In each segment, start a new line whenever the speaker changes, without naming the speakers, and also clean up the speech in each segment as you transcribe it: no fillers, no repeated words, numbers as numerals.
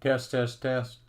Test, test, test.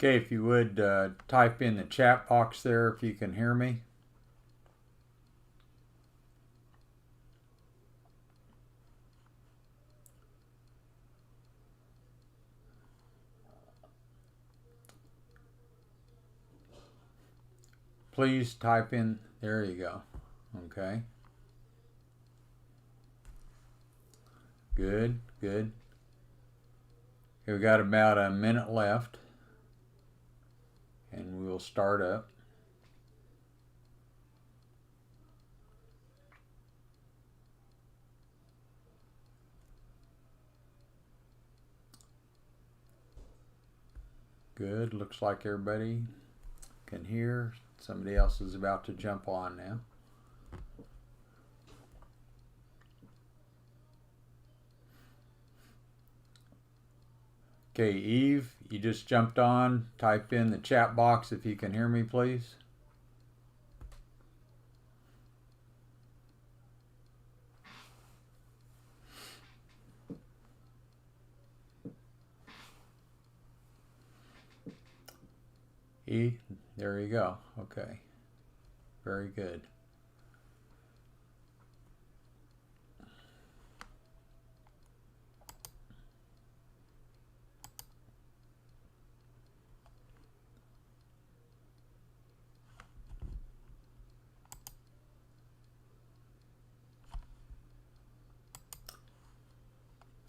Okay, if you would type in the chat box there if you can hear me. Please type in, there you go. Okay. Good, good. Okay, we got about a minute left. And we will start up. Good, looks like everybody can hear. Somebody else is about to jump on now. Okay, Eve, you just jumped on. Type in the chat box if you can hear me, please. E, there you go. Okay, very good.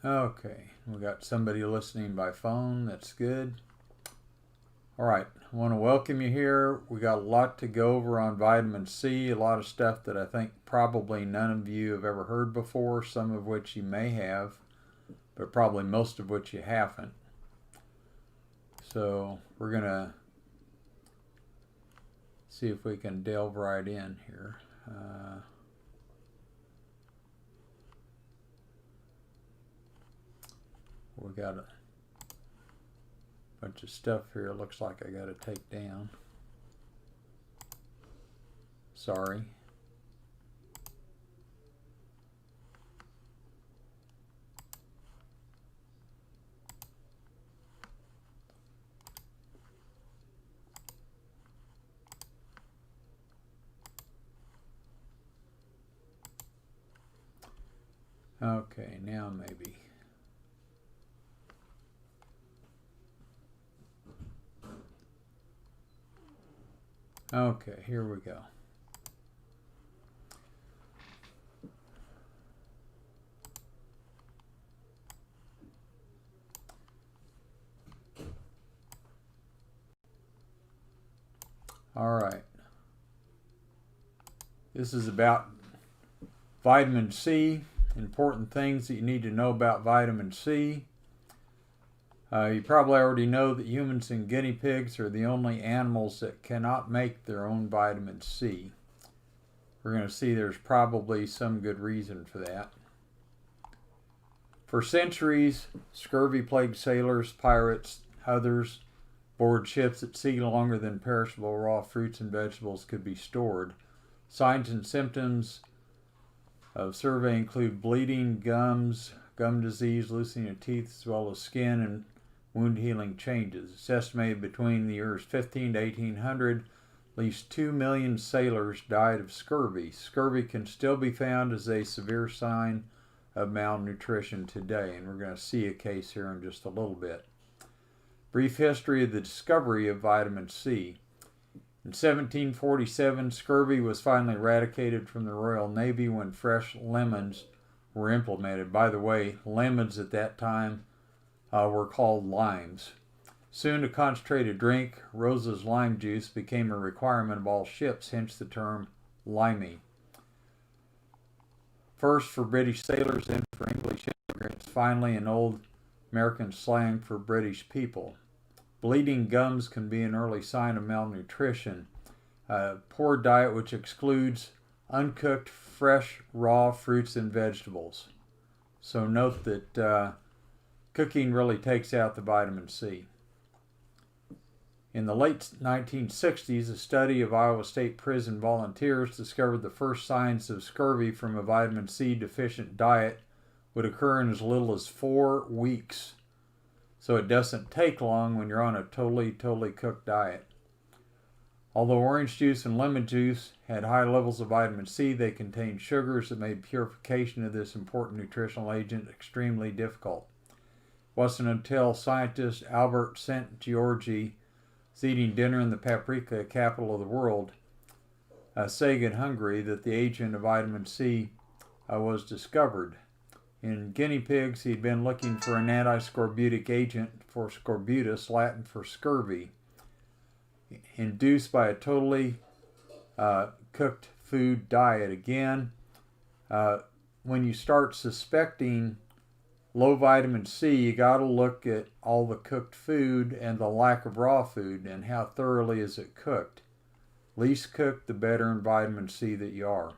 Okay, we got somebody listening by phone. That's good. All right, I want to welcome you here. We got a lot to go over on vitamin C, a lot of stuff that I think probably none of you have ever heard before, some of which you may have, but probably most of which you haven't. So we're going to see if we can delve right in here. We got a bunch of stuff here. It looks like I got to take down. Sorry. Okay, now maybe. Okay, here we go. All right. This is about vitamin C, important things that you need to know about vitamin C. You probably already know that humans and guinea pigs are the only animals that cannot make their own vitamin C. We're going to see there's probably some good reason for that. For centuries, scurvy-plagued sailors, pirates, others board ships at sea longer than perishable raw fruits and vegetables could be stored. Signs and symptoms of survey include bleeding, gums, gum disease, loosening of teeth, as well as skin and wound healing changes. It's estimated between the years 15 to 1800, at least 2 million sailors died of scurvy. Scurvy can still be found as a severe sign of malnutrition today, and we're going to see a case here in just a little bit. Brief history of the discovery of vitamin C. In 1747, scurvy was finally eradicated from the Royal Navy when fresh lemons were implemented. By the way, lemons at that time were called limes. Soon a concentrated drink, Rose's lime juice, became a requirement of all ships, hence the term limey. First for British sailors, then for English immigrants, finally an old American slang for British people. Bleeding gums can be an early sign of malnutrition. Poor diet which excludes uncooked, fresh, raw fruits and vegetables. So note that cooking really takes out the vitamin C. In the late 1960s, a study of Iowa State prison volunteers discovered the first signs of scurvy from a vitamin C deficient diet would occur in as little as 4 weeks. So it doesn't take long when you're on a totally cooked diet. Although orange juice and lemon juice had high levels of vitamin C, they contained sugars that made purification of this important nutritional agent extremely difficult. It wasn't until scientist Albert St. Georgi was eating dinner in the paprika capital of the world, Sagan, Hungary, that the agent of vitamin C was discovered. In guinea pigs, he'd been looking for an anti-scorbutic agent for scorbutus, Latin for scurvy, induced by a totally cooked food diet. Again, when you start suspecting low vitamin C, you got to look at all the cooked food and the lack of raw food and how thoroughly is it cooked. Least cooked, the better in vitamin C that you are.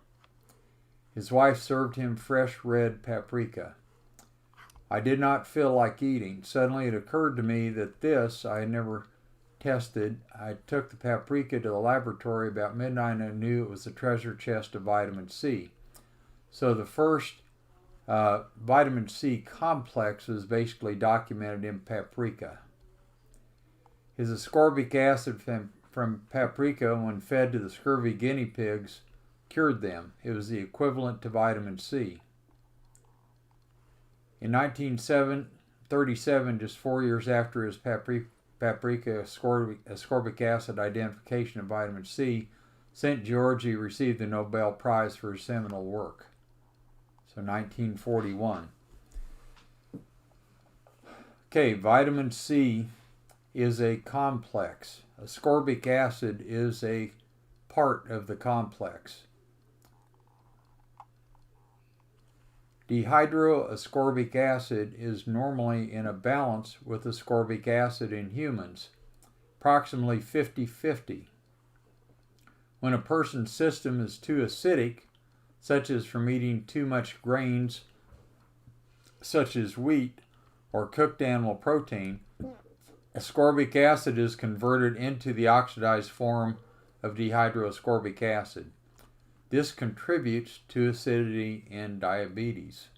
His wife served him fresh red paprika. I did not feel like eating. Suddenly it occurred to me that this I had never tested. I took the paprika to the laboratory about midnight and I knew it was a treasure chest of vitamin C. So the first vitamin C complex was basically documented in paprika. His ascorbic acid from paprika, when fed to the scurvy guinea pigs, cured them. It was the equivalent to vitamin C. In 1937, just 4 years after his paprika ascorbic acid identification of vitamin C, St. Georgi received the Nobel Prize for his seminal work. So 1941. Okay, vitamin C is a complex. Ascorbic acid is a part of the complex. Dehydroascorbic acid is normally in a balance with ascorbic acid in humans, approximately 50-50. When a person's system is too acidic, such as from eating too much grains, such as wheat or cooked animal protein, ascorbic acid is converted into the oxidized form of dehydroascorbic acid. This contributes to acidity in diabetes.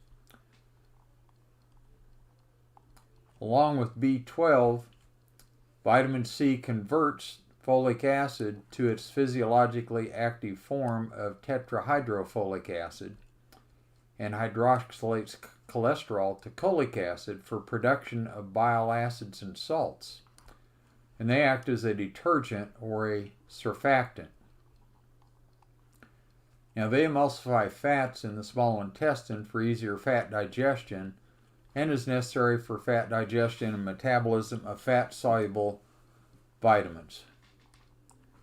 Along with B12, vitamin C converts folic acid to its physiologically active form of tetrahydrofolic acid and hydroxylates cholesterol to cholic acid for production of bile acids and salts. And they act as a detergent or a surfactant. Now, they emulsify fats in the small intestine for easier fat digestion and is necessary for fat digestion and metabolism of fat-soluble vitamins.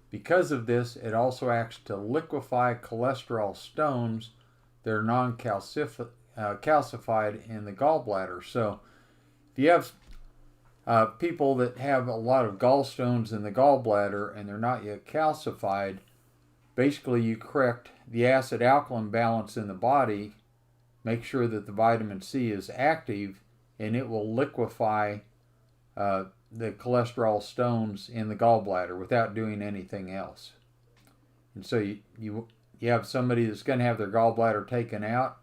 Because of this, it also acts to liquefy cholesterol stones that are non-calcified in the gallbladder. So, if you have people that have a lot of gallstones in the gallbladder and they're not yet calcified, basically you correct the acid-alkaline balance in the body, make sure that the vitamin C is active, and it will liquefy the cholesterol stones in the gallbladder without doing anything else. And so you you have somebody that's going to have their gallbladder taken out,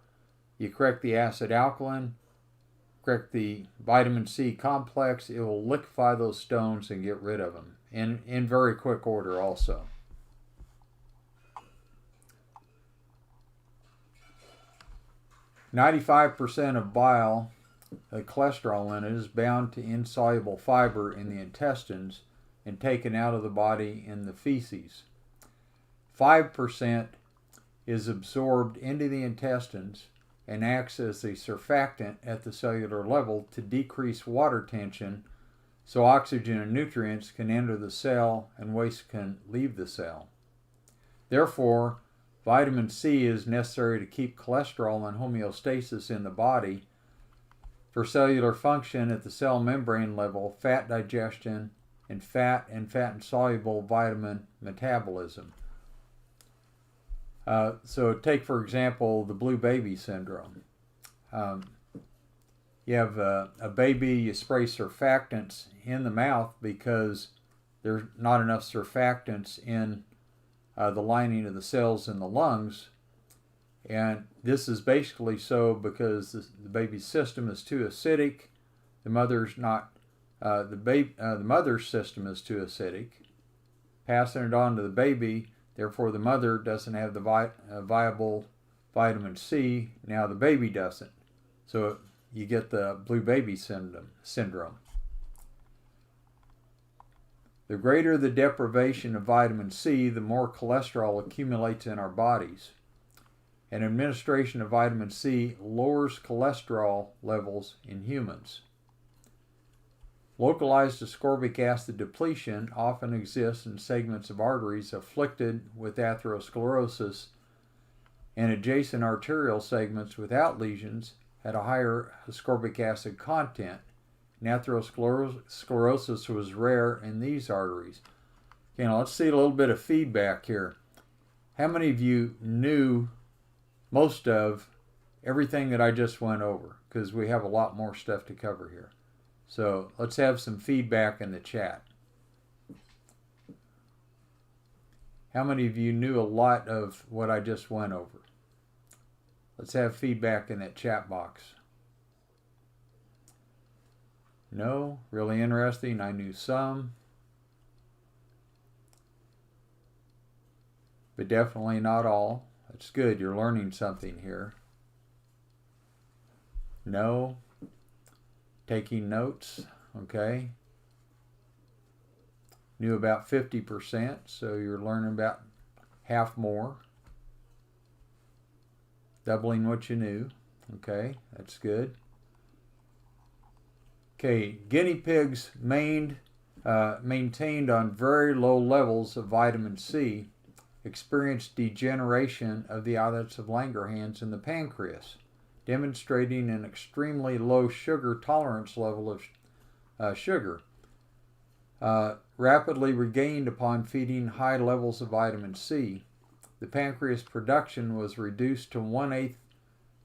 you correct the acid alkaline, correct the vitamin C complex, it will liquefy those stones and get rid of them in very quick order also. "95% of bile, the cholesterol in it, is bound to insoluble fiber in the intestines and taken out of the body in the feces. 5% is absorbed into the intestines and acts as a surfactant at the cellular level to decrease water tension so oxygen and nutrients can enter the cell and waste can leave the cell. Therefore, vitamin C is necessary to keep cholesterol in homeostasis in the body for cellular function at the cell membrane level, fat digestion, and fat-insoluble vitamin metabolism. So take, for example, the blue baby syndrome. You have a baby, you spray surfactants in the mouth because there's not enough surfactants in the lining of the cells in the lungs. And this is basically so because the baby's system is too acidic. The mother's not. The mother's system is too acidic, passing it on to the baby. Therefore, the mother doesn't have the viable vitamin C. Now the baby doesn't. So you get the blue baby syndrome. The greater the deprivation of vitamin C, the more cholesterol accumulates in our bodies. And administration of vitamin C lowers cholesterol levels in humans. Localized ascorbic acid depletion often exists in segments of arteries afflicted with atherosclerosis, and adjacent arterial segments without lesions had a higher ascorbic acid content, and atherosclerosis was rare in these arteries. Okay, now let's see a little bit of feedback here. How many of you knew most of everything that I just went over? Because we have a lot more stuff to cover here. So let's have some feedback in the chat. How many of you knew a lot of what I just went over? Let's have feedback in that chat box. No? Really interesting. I knew some. But definitely not all. That's good. You're learning something here. No? Taking notes, okay. Knew about 50%, so you're learning about half more. Doubling what you knew, okay, that's good. Okay, guinea pigs maintained on very low levels of vitamin C experienced degeneration of the islets of Langerhans in the pancreas, demonstrating an extremely low sugar tolerance level of sugar, rapidly regained upon feeding high levels of vitamin C. The pancreas production was reduced to 1/8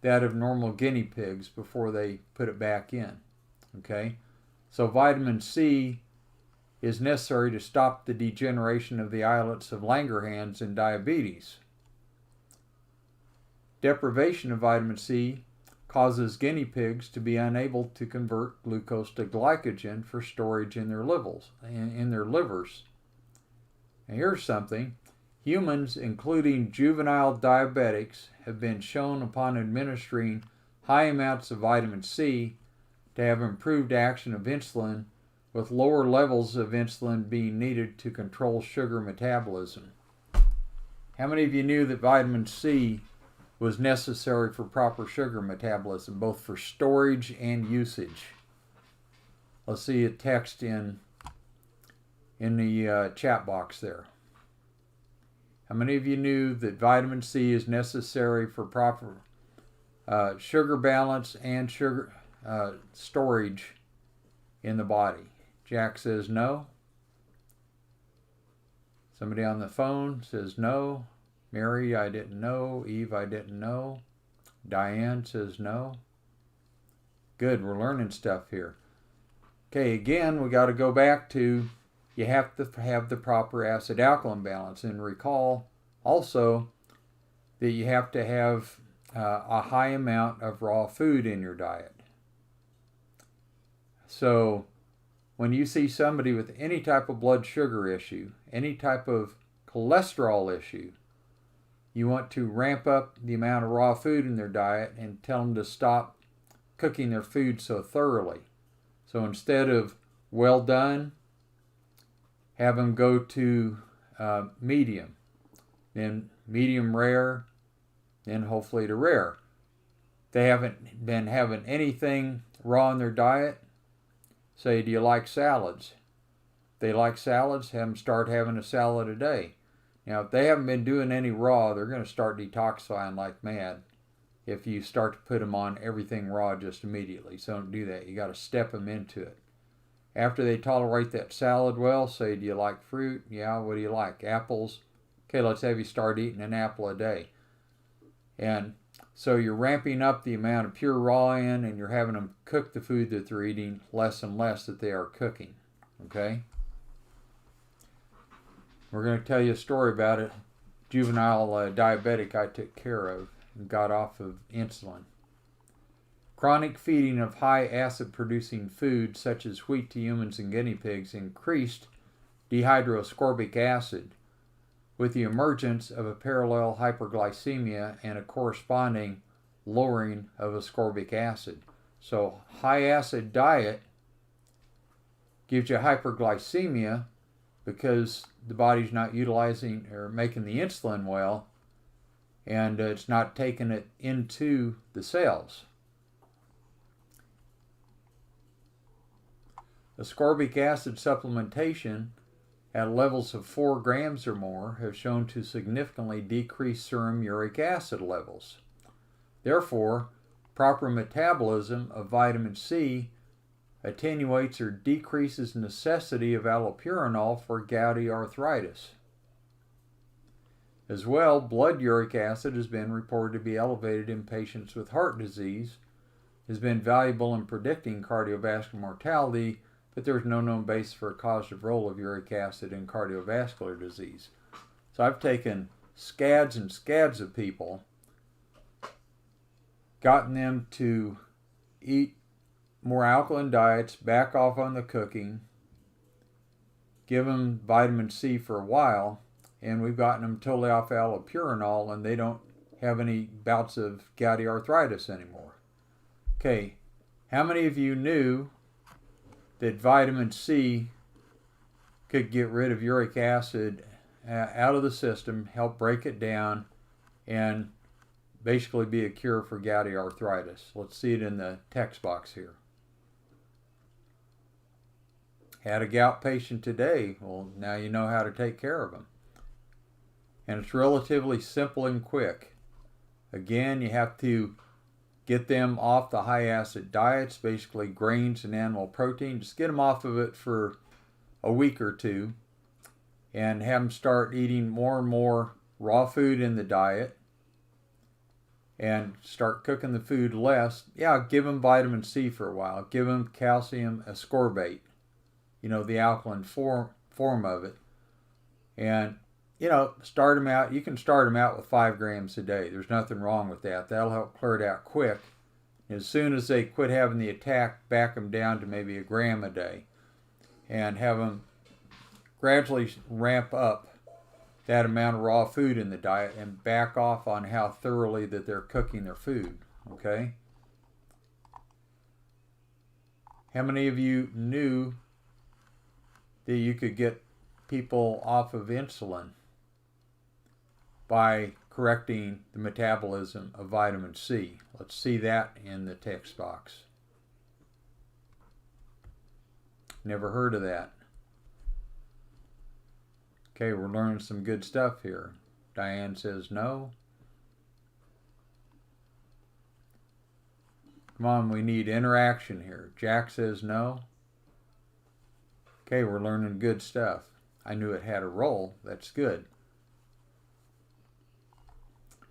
that of normal guinea pigs before they put it back in. Okay, so vitamin C is necessary to stop the degeneration of the islets of Langerhans in diabetes. Deprivation of vitamin C causes guinea pigs to be unable to convert glucose to glycogen for storage in their livers. Now here's something. Humans, including juvenile diabetics, have been shown upon administering high amounts of vitamin C to have improved action of insulin, with lower levels of insulin being needed to control sugar metabolism. How many of you knew that vitamin C was necessary for proper sugar metabolism, both for storage and usage? Let's see a text in the chat box there. How many of you knew that vitamin C is necessary for proper sugar balance and sugar storage in the body? Jack says no. Somebody on the phone says no. Mary, I didn't know. Eve, I didn't know. Diane says no. Good, we're learning stuff here. Okay, again, we got to go back to you have to have the proper acid-alkaline balance. And recall also that you have to have a high amount of raw food in your diet. So when you see somebody with any type of blood sugar issue, any type of cholesterol issue, you want to ramp up the amount of raw food in their diet and tell them to stop cooking their food so thoroughly. So instead of well done, have them go to medium, then medium rare, then hopefully to rare. They haven't been having anything raw in their diet. Say, do you like salads? If they like salads, have them start having a salad a day. Now, if they haven't been doing any raw, they're going to start detoxifying like mad if you start to put them on everything raw just immediately. So don't do that. You got to step them into it. After they tolerate that salad well, say, do you like fruit? Yeah, what do you like? Apples? Okay, let's have you start eating an apple a day. And so you're ramping up the amount of pure raw in, and you're having them cook the food that they're eating less and less that they are cooking. Okay? We're going to tell you a story about a juvenile diabetic I took care of and got off of insulin. Chronic feeding of high acid producing foods such as wheat to humans and guinea pigs increased dehydroascorbic acid, with the emergence of a parallel hyperglycemia and a corresponding lowering of ascorbic acid. So high acid diet gives you hyperglycemia because the body's not utilizing or making the insulin well, and it's not taking it into the cells. Ascorbic acid supplementation at levels of 4 grams or more have shown to significantly decrease serum uric acid levels. Therefore, proper metabolism of vitamin C attenuates or decreases necessity of allopurinol for gouty arthritis. As well, blood uric acid has been reported to be elevated in patients with heart disease, has been valuable in predicting cardiovascular mortality, but there's no known basis for a causative role of uric acid in cardiovascular disease. So I've taken scads and scads of people, gotten them to eat more alkaline diets, back off on the cooking, give them vitamin C for a while, and we've gotten them totally off allopurinol, and they don't have any bouts of gouty arthritis anymore. Okay, how many of you knew that vitamin C could get rid of uric acid out of the system, help break it down, and basically be a cure for gouty arthritis? Let's see it in the text box here. Had a gout patient today. Well, now you know how to take care of them. And it's relatively simple and quick. Again, you have to get them off the high acid diets, basically grains and animal protein. Just get them off of it for a week or two and have them start eating more and more raw food in the diet and start cooking the food less. Yeah, give them vitamin C for a while. Give them calcium ascorbate, the alkaline form of it. And start them out. You can start them out with 5 grams a day. There's nothing wrong with that. That'll help clear it out quick. As soon as they quit having the attack, back them down to maybe 1 gram a day and have them gradually ramp up that amount of raw food in the diet and back off on how thoroughly that they're cooking their food. Okay? How many of you knew that you could get people off of insulin by correcting the metabolism of vitamin C? Let's see that in the text box. Never heard of that. Okay, we're learning some good stuff here. Diane says no. Come on, we need interaction here. Jack says no. Okay, we're learning good stuff. I knew it had a role. That's good.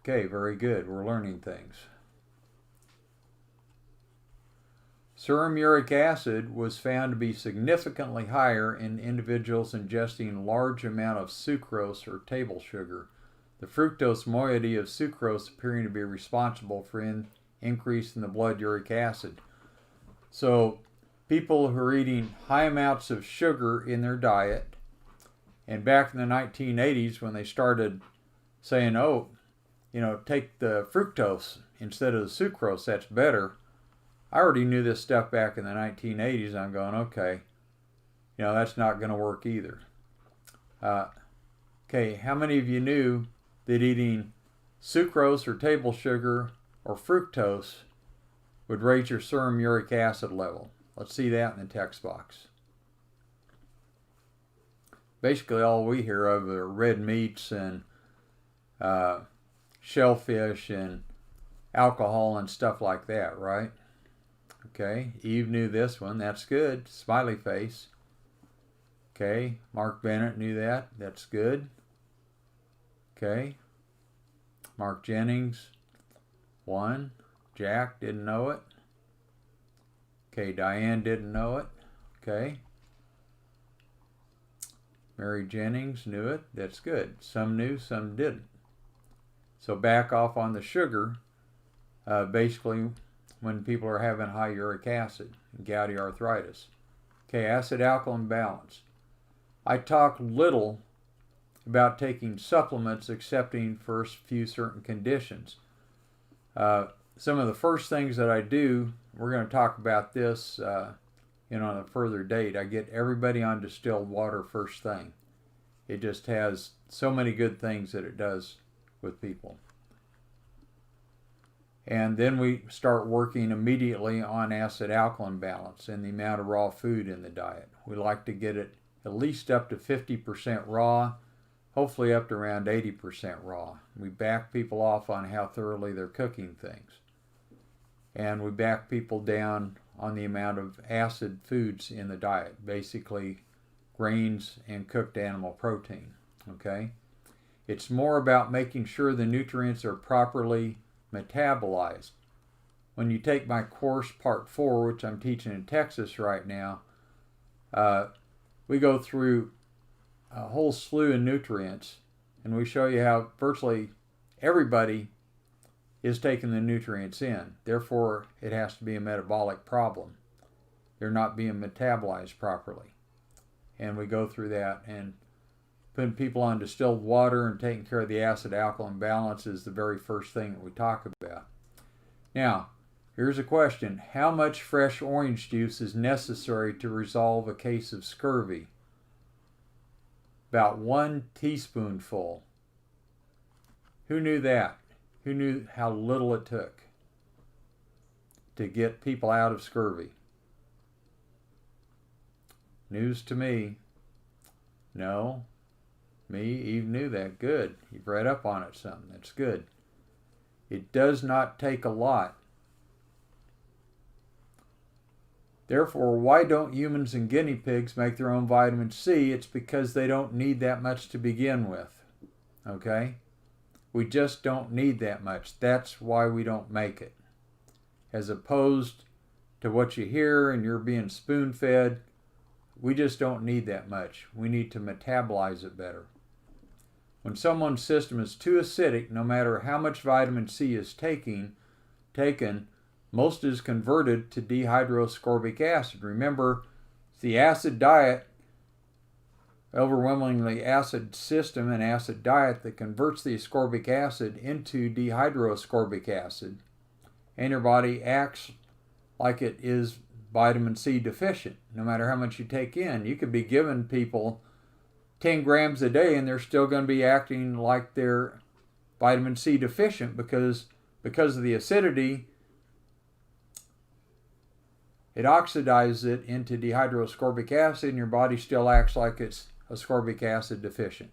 Okay, very good. We're learning things. Serum uric acid was found to be significantly higher in individuals ingesting large amount of sucrose or table sugar. the fructose moiety of sucrose appearing to be responsible for increase in the blood uric acid. So people who are eating high amounts of sugar in their diet, and back in the 1980s when they started saying, oh, take the fructose instead of the sucrose, that's better. I already knew this stuff back in the 1980s. I'm going, okay, that's not going to work either. Okay, how many of you knew that eating sucrose or table sugar or fructose would raise your serum uric acid level? Let's see that in the text box. Basically, all we hear of are red meats and shellfish and alcohol and stuff like that, right? Okay, Eve knew this one. That's good. Smiley face. Okay, Mark Bennett knew that. That's good. Okay, Mark Jennings, 1. Jack didn't know it. Okay, Diane didn't know it. Okay. Mary Jennings knew it. That's good. Some knew, some didn't. So back off on the sugar, basically when people are having high uric acid and gouty arthritis. Okay, acid-alkaline balance. I talk little about taking supplements excepting for a few certain conditions. Some of the first things that I do, we're going to talk about this on a further date. I get everybody on distilled water first thing. It just has so many good things that it does with people. And then we start working immediately on acid-alkaline balance and the amount of raw food in the diet. We like to get it at least up to 50% raw, hopefully up to around 80% raw. We back people off on how thoroughly they're cooking things. And we back people down on the amount of acid foods in the diet, basically grains and cooked animal protein. Okay? It's more about making sure the nutrients are properly metabolized. When you take my course part 4, which I'm teaching in Texas right now, we go through a whole slew of nutrients and we show you how virtually everybody is taking the nutrients in. Therefore, it has to be a metabolic problem. They're not being metabolized properly. And we go through that, and putting people on distilled water and taking care of the acid-alkaline balance is the very first thing that we talk about. Now, here's a question. How much fresh orange juice is necessary to resolve a case of scurvy? About 1 teaspoonful. Who knew that? Who knew how little it took to get people out of scurvy? News to me. No. Me, Eve knew that. Good. You've read up on it some. That's good. It does not take a lot. Therefore, why don't humans and guinea pigs make their own vitamin C? It's because they don't need that much to begin with. Okay? We just don't need that much. That's why we don't make it. As opposed to what you hear and you're being spoon-fed, we just don't need that much. We need to metabolize it better. When someone's system is too acidic, no matter how much vitamin C is taken, most is converted to dehydroascorbic acid. Remember, the acid diet, overwhelmingly acid system and acid diet that converts the ascorbic acid into dehydroascorbic acid, and your body acts like it is vitamin C deficient, no matter how much you take in. You could be giving people 10 grams a day and they're still going to be acting like they're vitamin C deficient because of the acidity, it oxidizes it into dehydroascorbic acid and your body still acts like it's ascorbic acid deficient.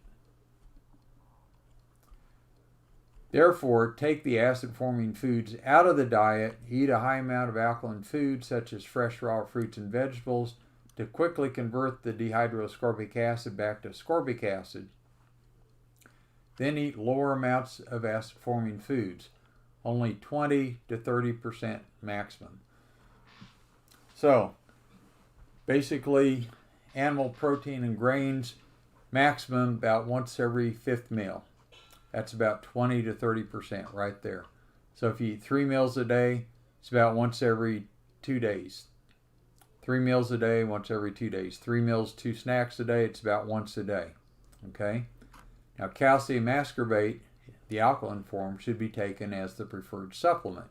Therefore, take the acid-forming foods out of the diet, eat a high amount of alkaline foods such as fresh raw fruits and vegetables to quickly convert the dehydroascorbic acid back to ascorbic acid. Then eat lower amounts of acid-forming foods, only 20 to 30% maximum. So, basically, animal protein and grains, maximum about once every 5th meal. That's about 20 to 30% right there. So if you eat 3 meals a day, it's about once every 2 days. 3 meals a day, once every 2 days. 3 meals, 2 snacks a day, it's about once a day. Okay? Now, calcium ascorbate, the alkaline form, should be taken as the preferred supplement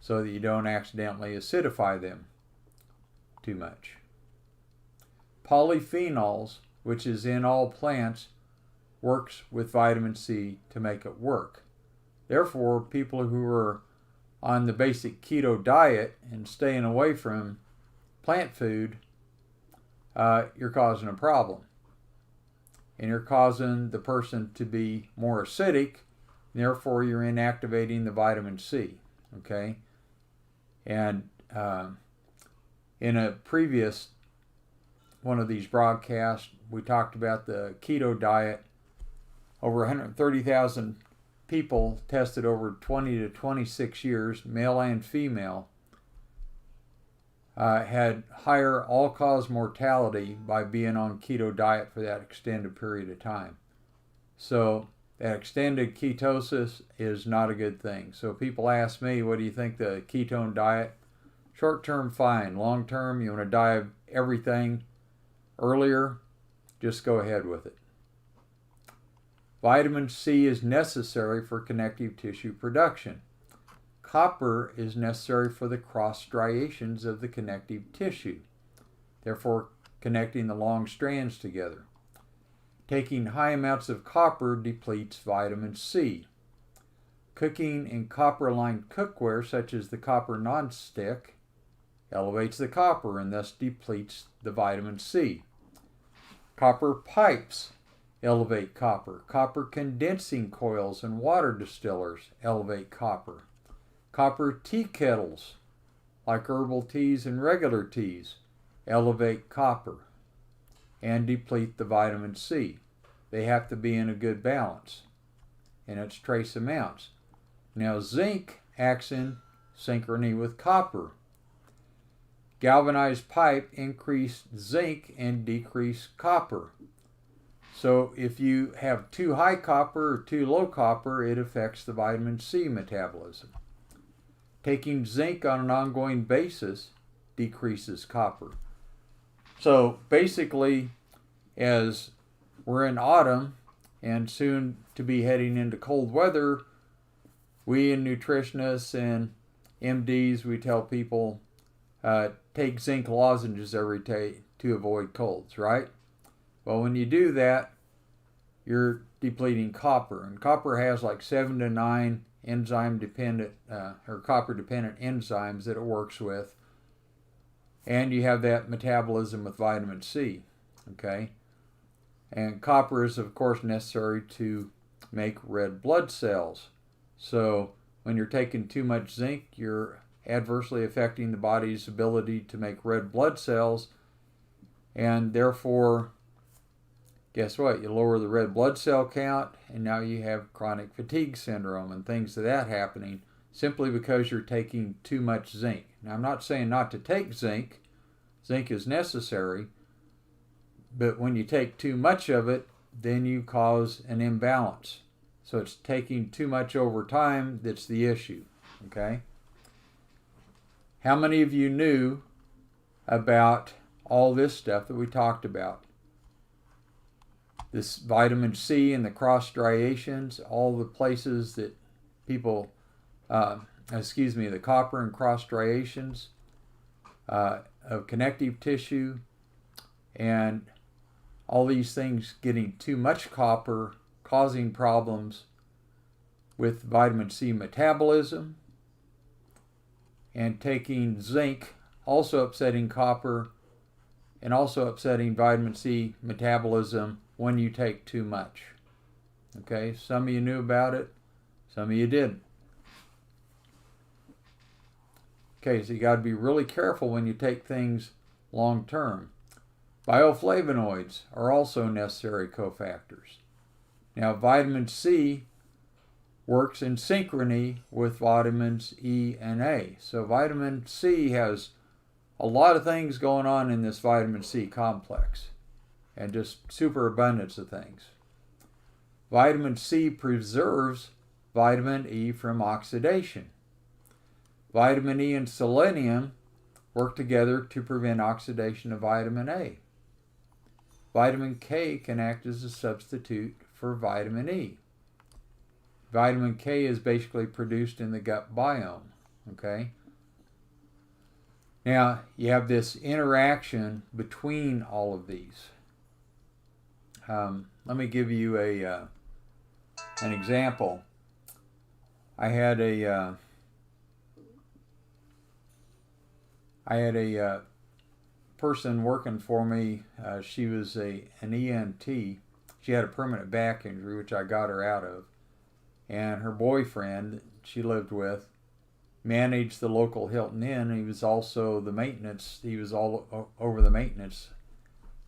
so that you don't accidentally acidify them too much. Polyphenols, which is in all plants, works with vitamin C to make it work. Therefore, people who are on the basic keto diet and staying away from plant food, you're causing a problem. And you're causing the person to be more acidic, and therefore you're inactivating the vitamin C. Okay? And in a previous one of these broadcasts, we talked about the keto diet. Over 130,000 people tested over 20 to 26 years, male and female, had higher all-cause mortality by being on keto diet for that extended period of time. So that extended ketosis is not a good thing. So people ask me, what do you think the ketone diet? Short-term, fine. Long-term, you want to die of everything earlier, just go ahead with it. Vitamin C is necessary for connective tissue production. Copper is necessary for the cross striations of the connective tissue, therefore connecting the long strands together. Taking high amounts of copper depletes vitamin C. Cooking in copper-lined cookware, such as the copper nonstick, elevates the copper and thus depletes the vitamin C. Copper pipes elevate copper. Copper condensing coils and water distillers elevate copper. Copper tea kettles, like herbal teas and regular teas, elevate copper and deplete the vitamin C. They have to be in a good balance, and it's trace amounts. Now, zinc acts in synchrony with copper. Galvanized pipe increase zinc and decrease copper. So if you have too high copper or too low copper, it affects the vitamin C metabolism. Taking zinc on an ongoing basis decreases copper. So basically, as we're in autumn and soon to be heading into cold weather, we in nutritionists and MDs, we tell people take zinc lozenges every day to avoid colds, right? Well, when you do that, you're depleting copper, and copper has like 7 to 9 enzyme-dependent or copper-dependent enzymes that it works with, and you have that metabolism with vitamin C, okay? And copper is, of course, necessary to make red blood cells. So when you're taking too much zinc, you're adversely affecting the body's ability to make red blood cells, and therefore, guess what? You lower the red blood cell count, and now you have chronic fatigue syndrome and things of that happening simply because you're taking too much zinc. Now, I'm not saying not to take zinc. Zinc is necessary, but when you take too much of it, then you cause an imbalance. So it's taking too much over time that's the issue, okay? How many of you knew about all this stuff that we talked about? This vitamin C and the cross striations, all the places that people, the copper and cross striations of connective tissue, and all these things getting too much copper causing problems with vitamin C metabolism, and taking zinc also upsetting copper and also upsetting vitamin C metabolism when you take too much. Okay, some of you knew about it, some of you didn't. Okay, so you got to be really careful when you take things long term. Bioflavonoids are also necessary cofactors. Now, vitamin C works in synchrony with vitamins E and A. So vitamin C has a lot of things going on in this vitamin C complex, and just superabundance of things. Vitamin C preserves vitamin E from oxidation. Vitamin E and selenium work together to prevent oxidation of vitamin A. Vitamin K can act as a substitute for vitamin E. Vitamin K is basically produced in the gut biome. Okay? Now, you have this interaction between all of these. Let me give you an example. I had a person working for me. She was an ENT. She had a permanent back injury, which I got her out of. And her boyfriend, she lived with, managed the local Hilton Inn. He was also the maintenance. He was all over the maintenance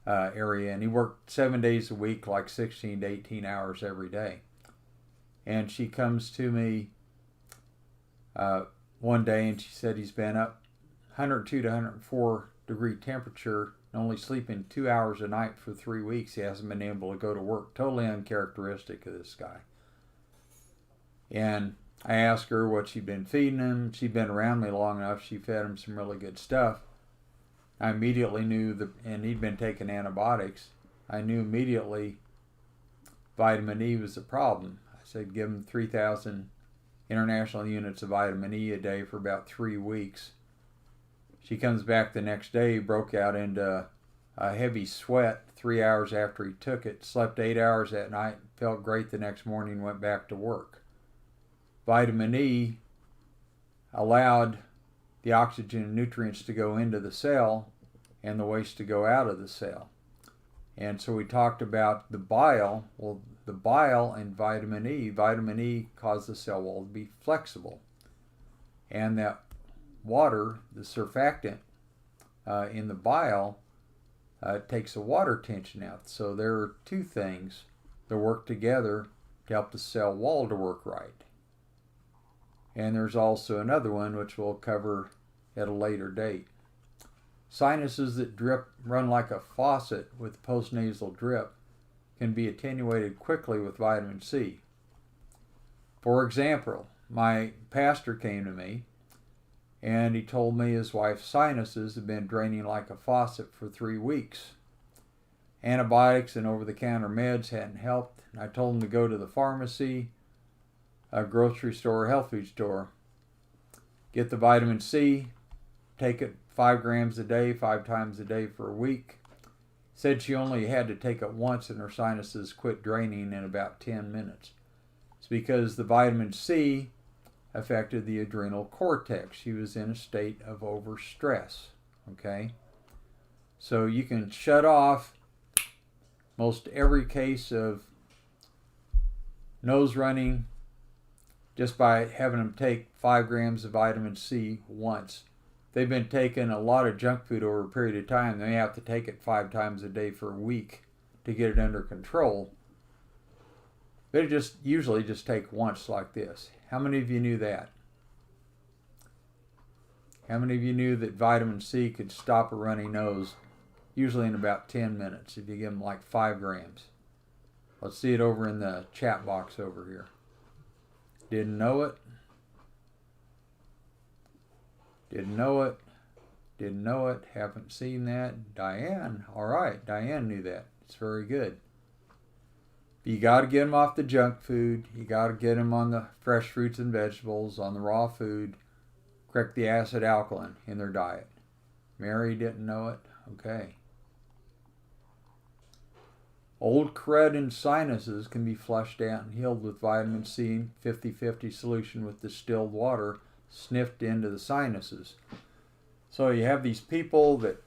area, and he worked 7 days a week, like 16 to 18 hours every day. And she comes to me one day, and she said he's been up 102 to 104 degree temperature and only sleeping 2 hours a night for 3 weeks. He hasn't been able to go to work. Totally uncharacteristic of this guy. And I asked her what she'd been feeding him. She'd been around me long enough. She fed him some really good stuff. I immediately knew and he'd been taking antibiotics. I knew immediately vitamin E was the problem. I said give him 3,000 international units of vitamin E a day for about 3 weeks. She comes back the next day, broke out into a heavy sweat 3 hours after he took it, slept 8 hours that night, felt great the next morning, went back to work. Vitamin E allowed the oxygen and nutrients to go into the cell and the waste to go out of the cell. And so we talked about the bile. Well, the bile and vitamin E causes the cell wall to be flexible. And that water, the surfactant in the bile, takes the water tension out. So there are two things that work together to help the cell wall to work right. And there's also another one which we'll cover at a later date. Sinuses that run like a faucet with postnasal drip can be attenuated quickly with vitamin C. For example, my pastor came to me and he told me his wife's sinuses had been draining like a faucet for 3 weeks. Antibiotics and over-the-counter meds hadn't helped. I told him to go to the pharmacy, a grocery store, health food store, get the vitamin C, take it 5 grams a day, 5 times a day for a week. Said she only had to take it once and her sinuses quit draining in about 10 minutes. It's because the vitamin C affected the adrenal cortex. She was in a state of overstress. Okay? So you can shut off most every case of nose running just by having them take 5 grams of vitamin C once. They've been taking a lot of junk food over a period of time. They have to take it 5 times a day for a week to get it under control. They usually just take once like this. How many of you knew that? How many of you knew that vitamin C could stop a runny nose usually in about 10 minutes if you give them like 5 grams? Let's see it over in the chat box over here. Didn't know it? Didn't know it? Didn't know it? Haven't seen that? Diane? All right, Diane knew that. It's very good. You got to get them off the junk food. You got to get them on the fresh fruits and vegetables, on the raw food. Correct the acid alkaline in their diet. Mary didn't know it? Okay. Old crud and sinuses can be flushed out and healed with vitamin C 50-50 solution with distilled water sniffed into the sinuses. So you have these people that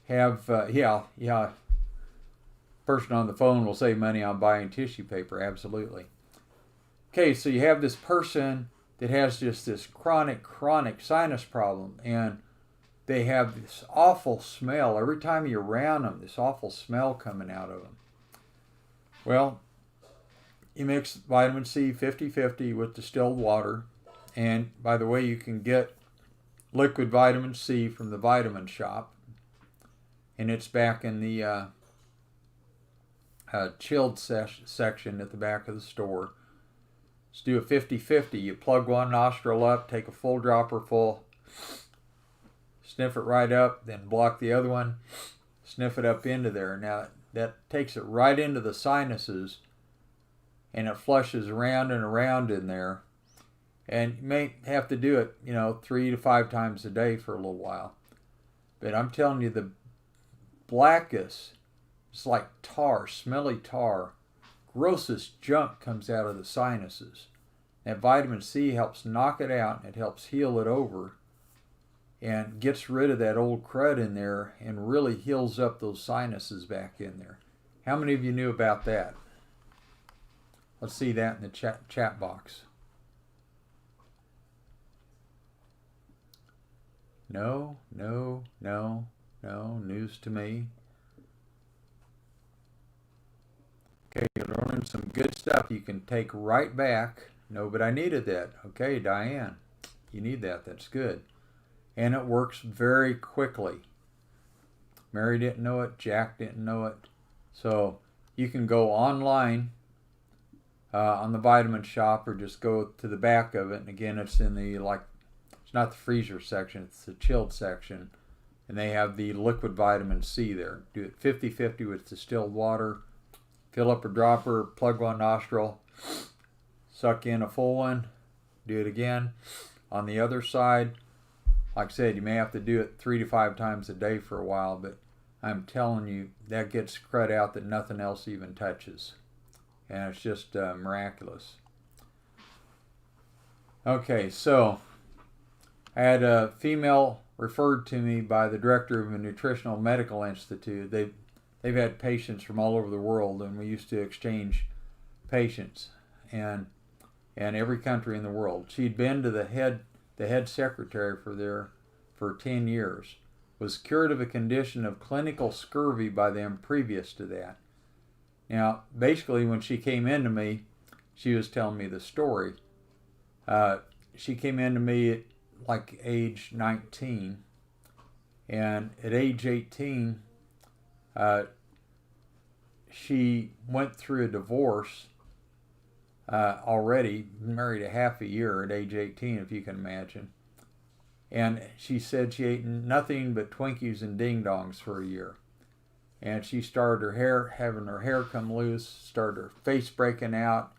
have, person on the phone will save money on buying tissue paper, absolutely. Okay, so you have this person that has just this chronic sinus problem, and they have this awful smell. Every time you're around them, this awful smell coming out of them. Well, you mix vitamin C 50-50 with distilled water, and by the way, you can get liquid vitamin C from the vitamin shop, and it's back in the chilled section at the back of the store. Let's do a 50-50. You plug one nostril up, take a full dropper full, sniff it right up, then block the other one, sniff it up into there. Now that takes it right into the sinuses, and it flushes around and around in there. And you may have to do it, 3 to 5 times a day for a little while. But I'm telling you, the blackest, it's like tar, smelly tar, grossest junk comes out of the sinuses. That vitamin C helps knock it out, and it helps heal it over, and gets rid of that old crud in there, and really heals up those sinuses back in there. How many of you knew about that? Let's see that in the chat box. No, news to me. Okay, you're learning some good stuff you can take right back. No, but I needed that. Okay, Diane, you need that. That's good. And it works very quickly. Mary didn't know it. Jack didn't know it. So you can go online on the vitamin shop, or just go to the back of it. And again, it's in the, it's not the freezer section, it's the chilled section. And they have the liquid vitamin C there. Do it 50-50 with distilled water. Fill up a dropper, plug one nostril, suck in a full one, do it again. On the other side, like I said, you may have to do it 3 to 5 times a day for a while, but I'm telling you, that gets crud out that nothing else even touches. And it's just miraculous. Okay, so I had a female referred to me by the director of a nutritional medical institute. They've had patients from all over the world, and we used to exchange patients, and every country in the world. She'd been to the head secretary for 10 years, was cured of a condition of clinical scurvy by them previous to that. Now, basically, when she came into me, she was telling me the story. She came into me at age 19, and at age 18, she went through a divorce already, married a half a year at age 18, if you can imagine. And she said she ate nothing but Twinkies and Ding Dongs for a year. And she started having her hair come loose, started her face breaking out,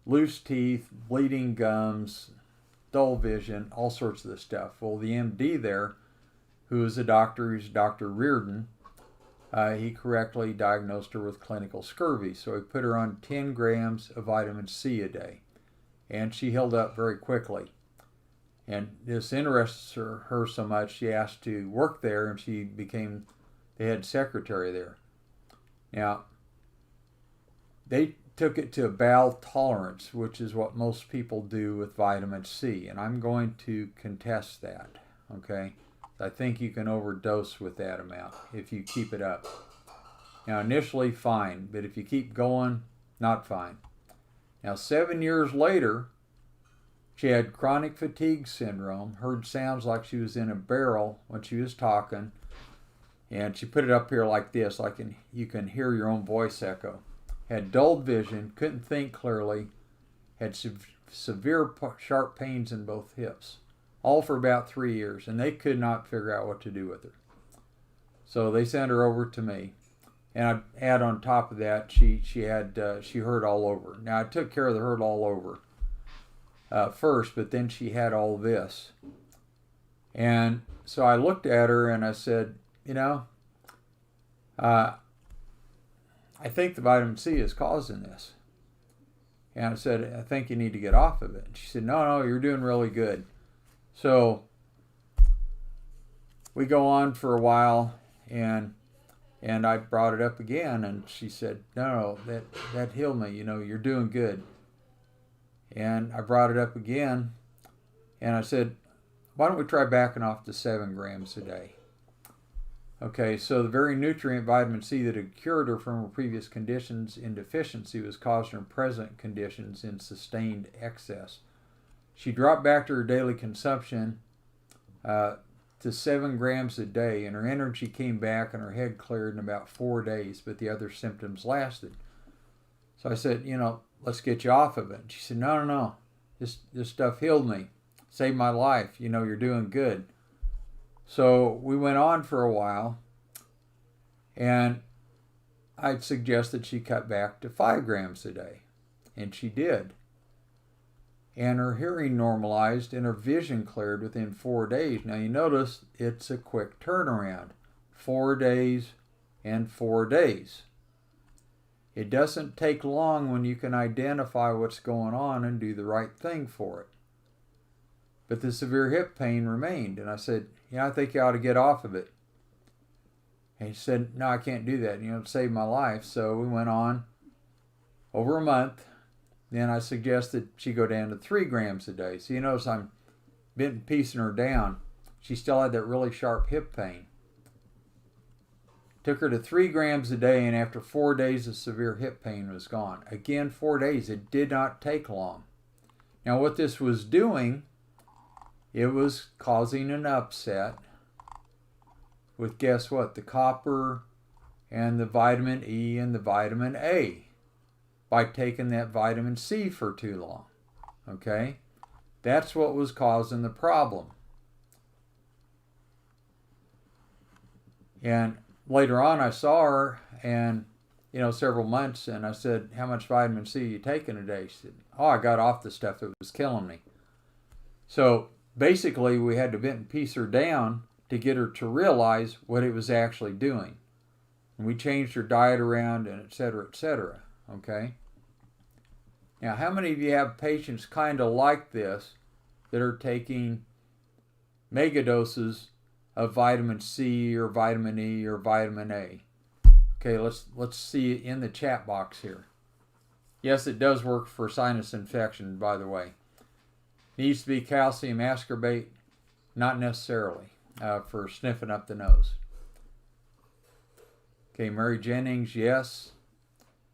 loose teeth, bleeding gums, dull vision, all sorts of this stuff. Well, the MD there, who is a doctor, who's Dr. Reardon, he correctly diagnosed her with clinical scurvy. So he put her on 10 grams of vitamin C a day. And she healed up very quickly. And this interests her so much, she asked to work there, and she became the head secretary there. Now, they took it to a bowel tolerance, which is what most people do with vitamin C. And I'm going to contest that, okay? I think you can overdose with that amount if you keep it up. Now, initially, fine, but if you keep going, not fine. Now, 7 years later, she had chronic fatigue syndrome, heard sounds like she was in a barrel when she was talking, and she put it up here like this, you can hear your own voice echo. Had dulled vision, couldn't think clearly, had severe sharp pains in both hips. All for about 3 years, and they could not figure out what to do with her. So they sent her over to me, and I add on top of that, she hurt all over. Now I took care of the hurt all over first, but then she had all this, and so I looked at her and I said, I think the vitamin C is causing this. And I said, I think you need to get off of it. And she said, no, you're doing really good. So we go on for a while, and I brought it up again, and she said, no, that healed me. You're doing good. And I brought it up again, and I said, why don't we try backing off to 7 grams a day? Okay, so the very nutrient vitamin C that had cured her from her previous conditions in deficiency was causing her present conditions in sustained excess. She dropped back to her daily consumption to 7 grams a day, and her energy came back and her head cleared in about 4 days, but the other symptoms lasted. So I said, let's get you off of it. And she said, no. This stuff healed me, saved my life. You're doing good. So we went on for a while, and I'd suggest that she cut back to 5 grams a day, and she did. And her hearing normalized and her vision cleared within 4 days. Now you notice it's a quick turnaround. 4 days and 4 days. It doesn't take long when you can identify what's going on and do the right thing for it. But the severe hip pain remained, and I said, I think you ought to get off of it. And he said, no, I can't do that. It saved my life. So we went on over a month. Then I suggested she go down to 3 grams a day. So you notice I'm bit and piecing her down. She still had that really sharp hip pain. Took her to 3 grams a day, and after 4 days, the severe hip pain was gone. Again, 4 days. It did not take long. Now, what this was doing, it was causing an upset with, guess what, the copper and the vitamin E and the vitamin A by taking that vitamin C for too long. Okay? That's what was causing the problem. And later on, I saw her, and several months, and I said, how much vitamin C are you taking a day? She said, I got off the stuff that was killing me. So basically, we had to bent and piece her down to get her to realize what it was actually doing. And we changed her diet around, and et cetera, okay? Now, how many of you have patients kind of like this that are taking mega doses of vitamin C or vitamin E or vitamin A? Okay, let's see it in the chat box here. Yes, it does work for sinus infection, by the way. Needs to be calcium ascorbate? Not necessarily for sniffing up the nose. Okay, Mary Jennings, yes.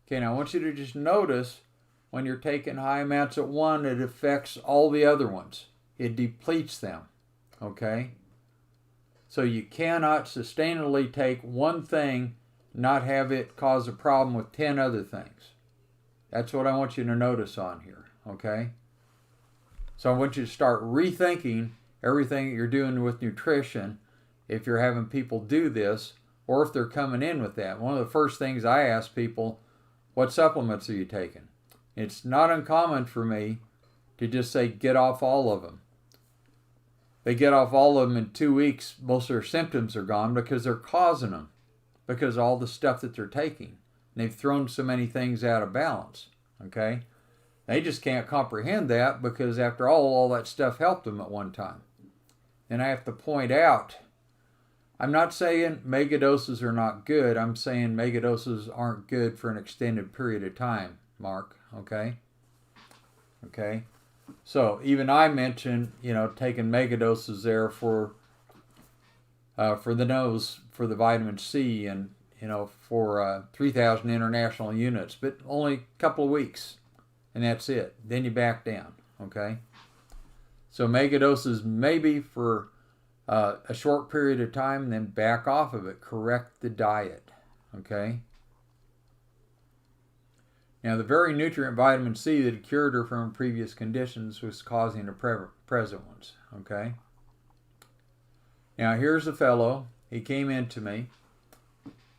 Okay, now I want you to just notice when you're taking high amounts at one, it affects all the other ones. It depletes them, okay? So you cannot sustainably take one thing, not have it cause a problem with 10 other things. That's what I want you to notice on here, okay? So I want you to start rethinking everything that you're doing with nutrition if you're having people do this, or if they're coming in with that. One of the first things I ask people, what supplements are you taking? It's not uncommon for me to just say, get off all of them. They get off all of them in 2 weeks, most of their symptoms are gone because they're causing them, because of all the stuff that they're taking. And they've thrown so many things out of balance, okay? They just can't comprehend that because after all that stuff helped them at one time. And I have to point out, I'm not saying megadoses are not good. I'm saying megadoses aren't good for an extended period of time, Mark, okay? Okay? So even I mentioned, taking megadoses there for the nose, for the vitamin C, and, for 3,000 international units, but only a couple of weeks, and that's it. Then you back down, okay? So megadoses maybe for a short period of time, and then back off of it. Correct the diet, okay? Now, the very nutrient vitamin C that had cured her from previous conditions was causing the present ones, okay? Now, here's a fellow. He came in to me.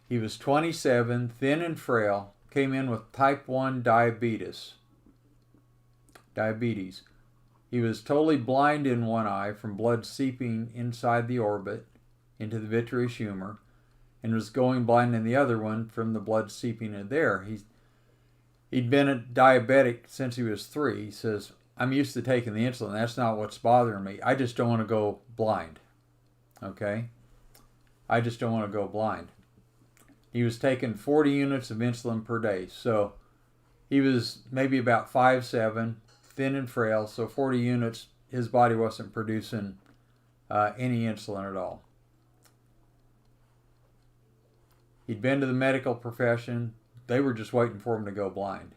He was 27, thin and frail, came in with type 1 diabetes. He was totally blind in one eye from blood seeping inside the orbit into the vitreous humor, and was going blind in the other one from the blood seeping in there. He'd been a diabetic since he was 3. He says, I'm used to taking the insulin. That's not what's bothering me. I just don't want to go blind. Okay? I just don't want to go blind. He was taking 40 units of insulin per day. So he was maybe about 5'7", thin and frail. So 40 units, his body wasn't producing any insulin at all. He'd been to the medical profession. They were just waiting for him to go blind.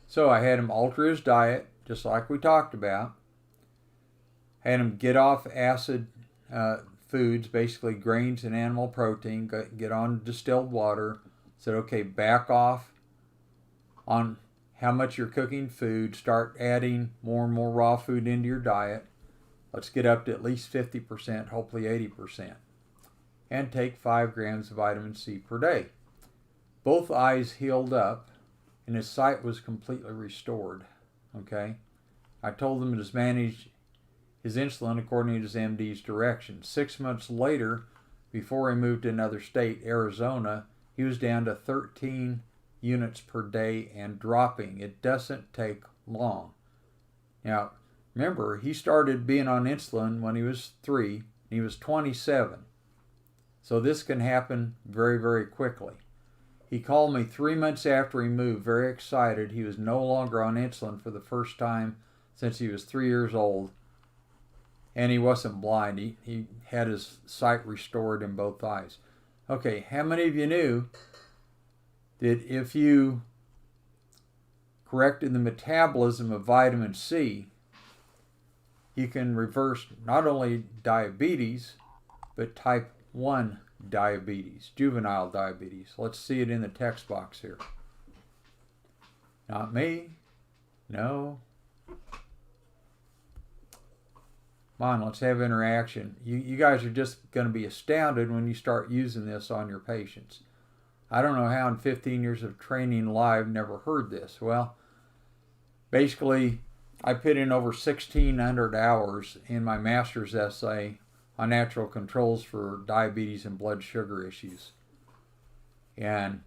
So I had him alter his diet, just like we talked about. Had him get off acid-filled foods, basically grains and animal protein, get on distilled water, said, okay, back off on how much you're cooking food, start adding more and more raw food into your diet. Let's get up to at least 50%, hopefully 80%. And take 5 grams of vitamin C per day. Both eyes healed up, and his sight was completely restored. Okay? I told him to manage his insulin according to his MD's direction. 6 months later, before he moved to another state, Arizona, he was down to 13 units per day and dropping. It doesn't take long. Now, remember, he started being on insulin when he was 3. He was 27. So this can happen very, very quickly. He called me 3 months after he moved, very excited. He was no longer on insulin for the first time since he was 3 years old. And he wasn't blind. He had his sight restored in both eyes. Okay, how many of you knew that if you corrected the metabolism of vitamin C, you can reverse not only diabetes, but type 1 diabetes, juvenile diabetes. Let's see it in the text box here. Not me. No. Come on, let's have interaction. You guys are just going to be astounded when you start using this on your patients. I don't know how in 15 years of training live never heard this. Well, basically, I put in over 1,600 hours in my master's essay on natural controls for diabetes and blood sugar issues. And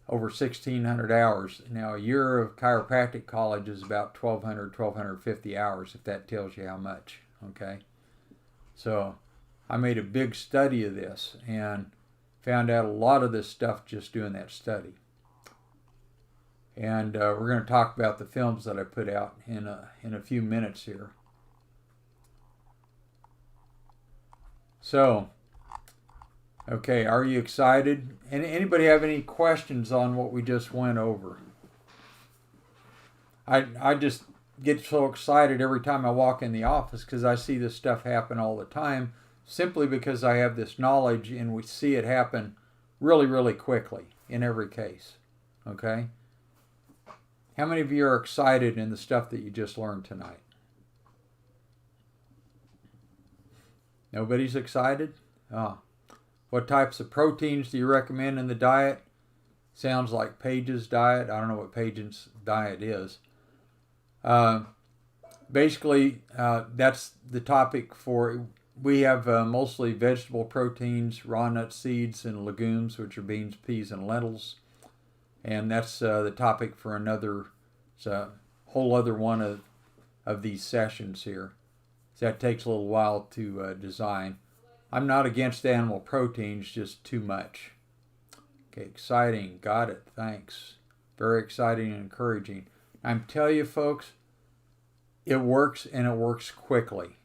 over 1,600 hours. Now, a year of chiropractic college is about 1,200, 1,250 hours, if that tells you how much. Okay? So, I made a big study of this and found out a lot of this stuff just doing that study. And we're going to talk about the films that I put out in a few minutes here. So, okay, are you excited? And anybody have any questions on what we just went over? I just get so excited every time I walk in the office because I see this stuff happen all the time, simply because I have this knowledge and we see it happen really, really quickly in every case. Okay? How many of you are excited in the stuff that you just learned tonight? Nobody's excited? Oh. What types of proteins do you recommend in the diet? Sounds like Paige's diet. I don't know what Paige's diet is. Basically, that's the topic for... We have mostly vegetable proteins, raw nut seeds, and legumes, which are beans, peas, and lentils. And that's the topic for another... It's a whole other one of these sessions here. So that takes a little while to design. I'm not against animal proteins, just too much. Okay, exciting. Got it. Thanks. Very exciting and encouraging. I'm telling you, folks, it works and it works quickly.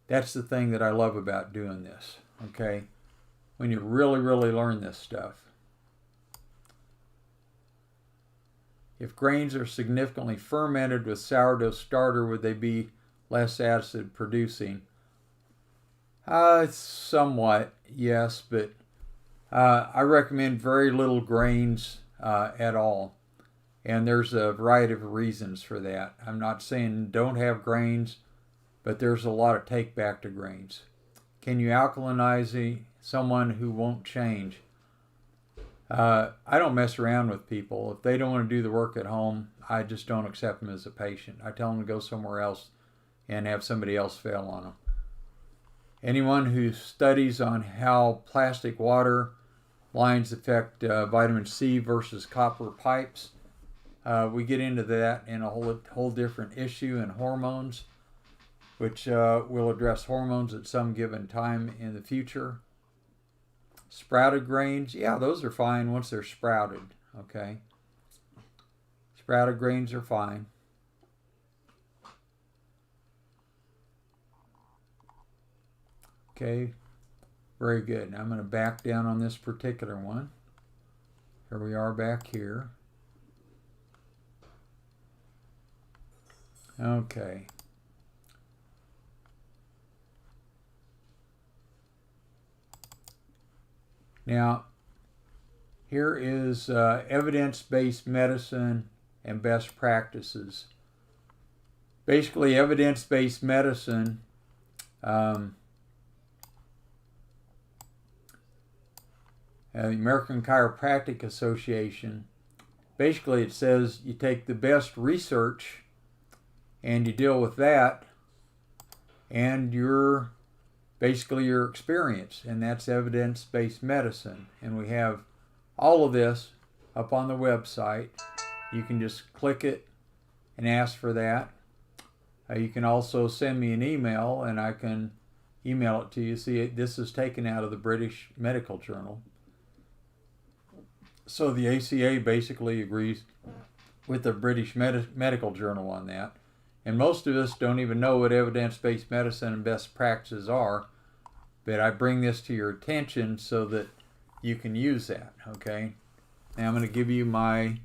That's the thing that I love about doing this. Okay? When you really, really learn this stuff. If grains are significantly fermented with sourdough starter, would they be less acid producing? Somewhat, yes, but I recommend very little grains at all. And there's a variety of reasons for that. I'm not saying don't have grains, but there's a lot of take back to grains. Can you alkalinize someone who won't change? I don't mess around with people. If they don't want to do the work at home, I just don't accept them as a patient. I tell them to go somewhere else and have somebody else fail on them. Anyone who studies on how plastic water lines affect vitamin C versus copper pipes, we get into that in a whole different issue in hormones, which we'll address hormones at some given time in the future. Sprouted grains, yeah, those are fine once they're sprouted, okay? Sprouted grains are fine. Okay, very good. Now I'm going to back down on this particular one. Here we are back here. Okay. Now, here is evidence-based medicine and best practices. Basically, evidence-based medicine the American Chiropractic Association, basically it says you take the best research and you deal with that and your experience, and that's evidence-based medicine. And we have all of this up on the website. You can just click it and ask for that. You can also send me an email and I can email it to you. See, this is taken out of the British Medical Journal. So the ACA basically agrees with the British Medical Journal on that. And most of us don't even know what evidence-based medicine and best practices are, but I bring this to your attention so that you can use that, okay? Now I'm going to give you my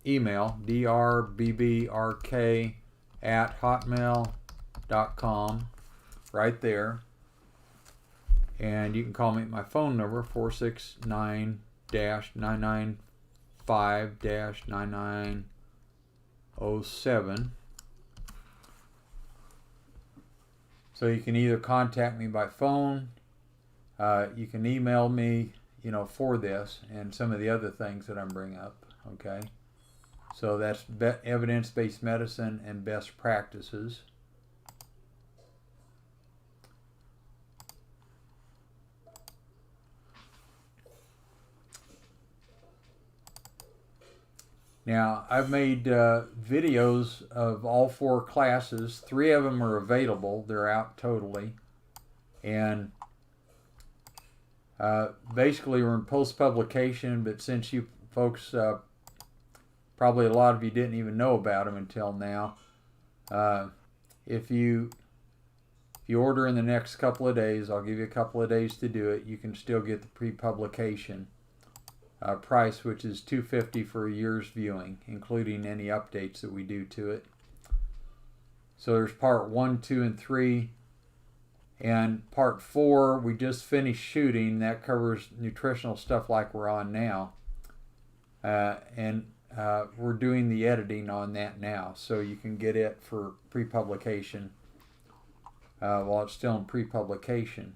email, drbrk@hotmail.com, right there. And you can call me at my phone number, 469-995-9907. So you can either contact me by phone, you can email me, for this and some of the other things that I'm bringing up, okay? So that's evidence-based medicine and best practices. Now, I've made videos of all 4 classes. 3 of them are available. They're out totally. And basically, we're in post-publication, but since you folks, probably a lot of you didn't even know about them until now, if you order in the next couple of days, I'll give you a couple of days to do it, you can still get the pre-publication price, which is $250 for a year's viewing, including any updates that we do to it. So there's part 1, 2, and 3, and part 4 we just finished shooting. That covers nutritional stuff like we're on now, and we're doing the editing on that now, so you can get it for pre-publication while it's still in pre-publication.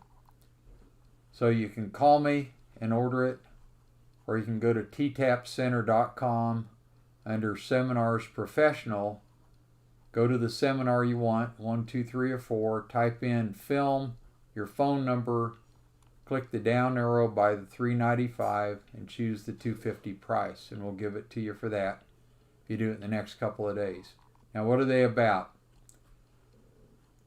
So you can call me and order it, or you can go to ttapcenter.com under Seminars Professional. Go to the seminar you want, 1, 2, 3, or 4. Type in film, your phone number, click the down arrow by the $395, and choose the $250 price, and we'll give it to you for that if you do it in the next couple of days. Now, what are they about?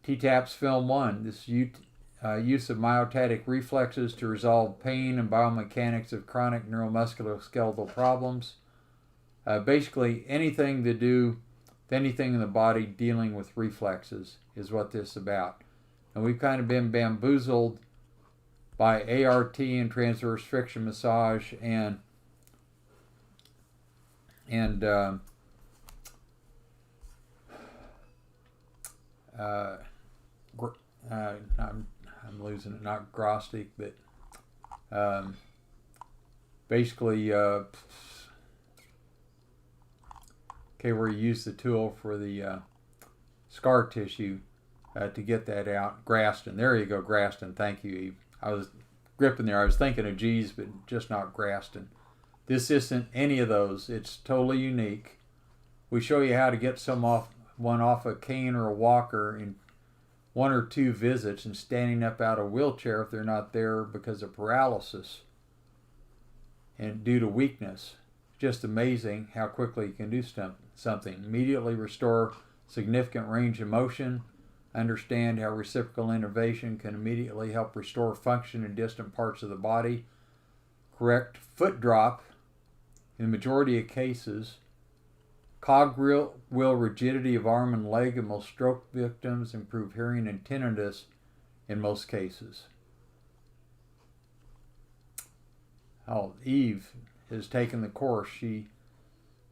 TTAPS Film 1, this use of myotatic reflexes to resolve pain and biomechanics of chronic neuromusculoskeletal problems. Basically, anything to do with anything in the body dealing with reflexes is what this is about. And we've kind of been bamboozled by ART and transverse friction massage and I'm losing it, not Grostic, but basically, where you use the tool for the scar tissue to get that out. Graston, there you go, Graston, thank you, Eve. I was gripping there, I was thinking of G's, but just not Graston. This isn't any of those, it's totally unique. We show you how to get one off a cane or a walker in 1 or 2 visits, and standing up out of a wheelchair if they're not there because of paralysis and due to weakness. Just amazing how quickly you can do something. Immediately restore significant range of motion. Understand how reciprocal innervation can immediately help restore function in distant parts of the body. Correct foot drop in the majority of cases. Cogwheel rigidity of arm and leg in most stroke victims. Improve hearing and tinnitus in most cases. Oh, Eve has taken the course.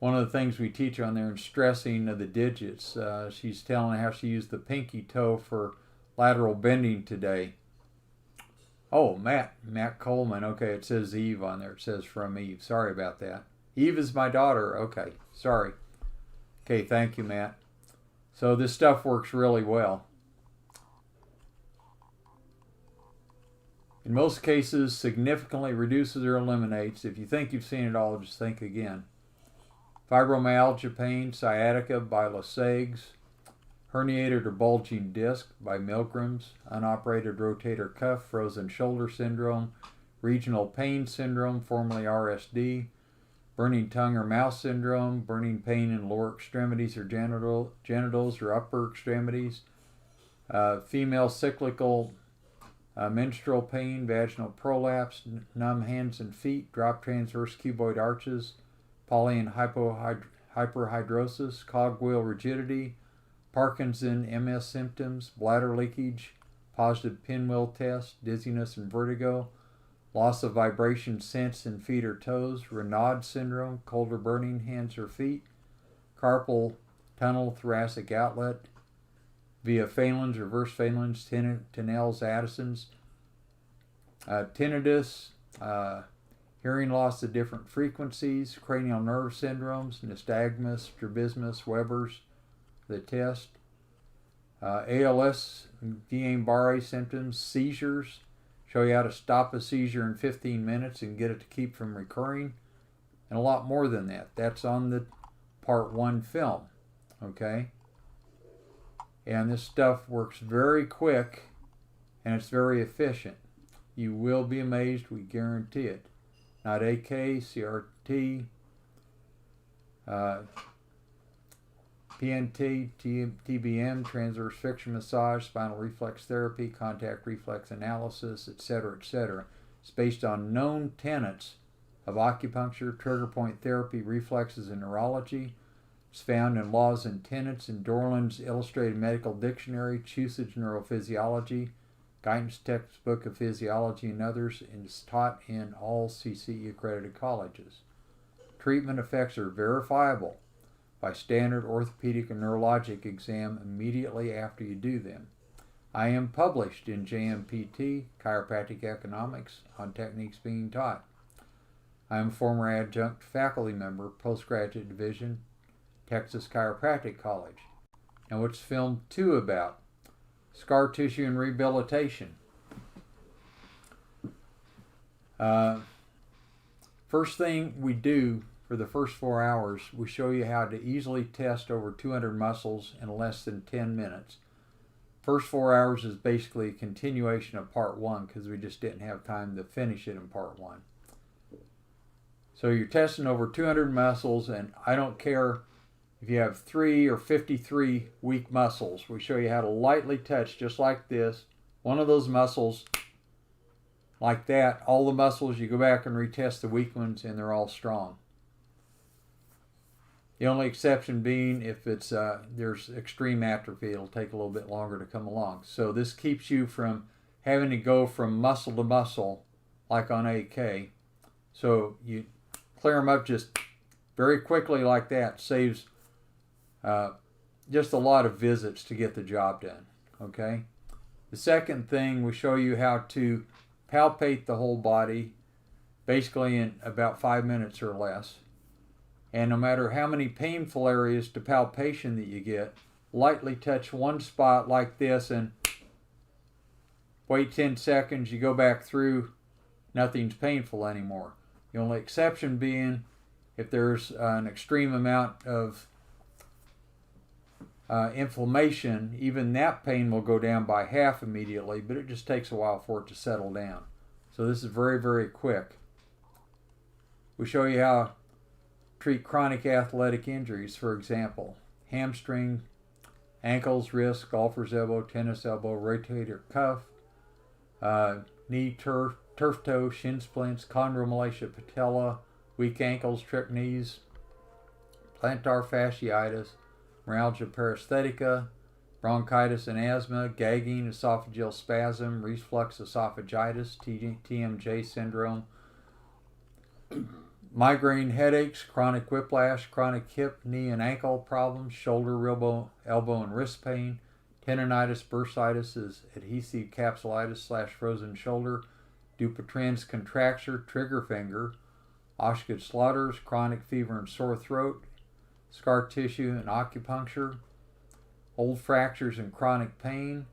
One of the things we teach on there in stressing of the digits, she's telling how she used the pinky toe for lateral bending today. Oh, Matt Coleman. Okay, it says Eve on there. It says from Eve. Sorry about that. Eve is my daughter. Okay, sorry. Okay, thank you, Matt. So this stuff works really well. In most cases, significantly reduces or eliminates. If you think you've seen it all, just think again. Fibromyalgia pain, sciatica by Lasag's, herniated or bulging disc by Milgram's, unoperated rotator cuff, frozen shoulder syndrome, regional pain syndrome, formerly RSD, burning tongue or mouth syndrome, burning pain in lower extremities or genitals or upper extremities, female cyclical menstrual pain, vaginal prolapse, numb hands and feet, drop transverse cuboid arches, poly and hyperhidrosis, cogwheel rigidity, Parkinson MS symptoms, bladder leakage, positive pinwheel test, dizziness and vertigo, loss of vibration sense in feet or toes, Raynaud syndrome, cold or burning hands or feet, carpal tunnel thoracic outlet, via Phelan's, reverse Phelan's, Tinell's, Addison's, tinnitus, hearing loss at different frequencies, cranial nerve syndromes, nystagmus, strabismus, Weber's, the test, ALS, Guillain-Barré symptoms, seizures, show you how to stop a seizure in 15 minutes and get it to keep from recurring, and a lot more than that. That's on the part 1 film, okay? And this stuff works very quick and it's very efficient. You will be amazed, we guarantee it. Not AK, CRT, PNT, TBM, transverse friction massage, spinal reflex therapy, contact reflex analysis, etc., etc. It's based on known tenets of acupuncture, trigger point therapy, reflexes, and neurology. It's found in Laws and Tenets in Dorland's Illustrated Medical Dictionary, Chusage Neurophysiology, Guyton's Textbook of Physiology, and others, and is taught in all CCE accredited colleges. Treatment effects are verifiable by standard orthopedic and neurologic exam immediately after you do them. I am published in JMPT, Chiropractic Economics, on techniques being taught. I am a former adjunct faculty member, postgraduate division, Texas Chiropractic College. And what's film 2 about? Scar tissue and rehabilitation. First thing we do for the first 4 hours, we show you how to easily test over 200 muscles in less than 10 minutes. First 4 hours is basically a continuation of part 1 because we just didn't have time to finish it in part 1. So you're testing over 200 muscles, and I don't care if you have 3 or 53 weak muscles. We show you how to lightly touch, just like this, one of those muscles like that. All the muscles, you go back and retest the weak ones, and they're all strong. The only exception being if it's there's extreme atrophy, it'll take a little bit longer to come along. So this keeps you from having to go from muscle to muscle like on AK. So you clear them up just very quickly like that. Saves just a lot of visits to get the job done. Okay. The second thing, we show you how to palpate the whole body, basically in about 5 minutes or less. And no matter how many painful areas to palpation that you get, lightly touch one spot like this and wait 10 seconds, you go back through, nothing's painful anymore. The only exception being if there's an extreme amount of inflammation, even that pain will go down by half immediately, but it just takes a while for it to settle down. So this is very, very quick. We show you how to treat chronic athletic injuries, for example, hamstring, ankles, wrist, golfer's elbow, tennis elbow, rotator cuff, knee, turf toe, shin splints, chondromalacia patella, weak ankles, trick knees, plantar fasciitis, myalgia paresthetica, bronchitis and asthma, gagging, esophageal spasm, reflux esophagitis, TMJ syndrome, migraine headaches, chronic whiplash, chronic hip, knee, and ankle problems, shoulder, elbow, and wrist pain, tendonitis, bursitis is adhesive capsulitis / frozen shoulder, Dupuytren's contracture, trigger finger, Osgood-Schlatters, chronic fever and sore throat, scar tissue and acupuncture, old fractures and chronic pain,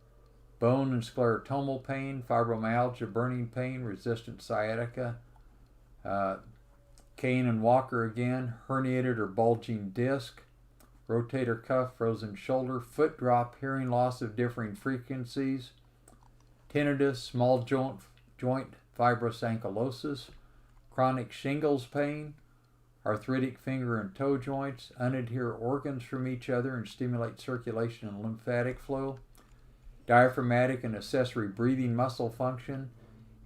bone and sclerotomal pain, fibromyalgia, burning pain, resistant sciatica, Kane and Walker again, herniated or bulging disc, rotator cuff, frozen shoulder, foot drop, hearing loss of differing frequencies, tinnitus, small joint fibrous ankylosis, chronic shingles pain, arthritic finger and toe joints, unadhere organs from each other and stimulate circulation and lymphatic flow, diaphragmatic and accessory breathing muscle function,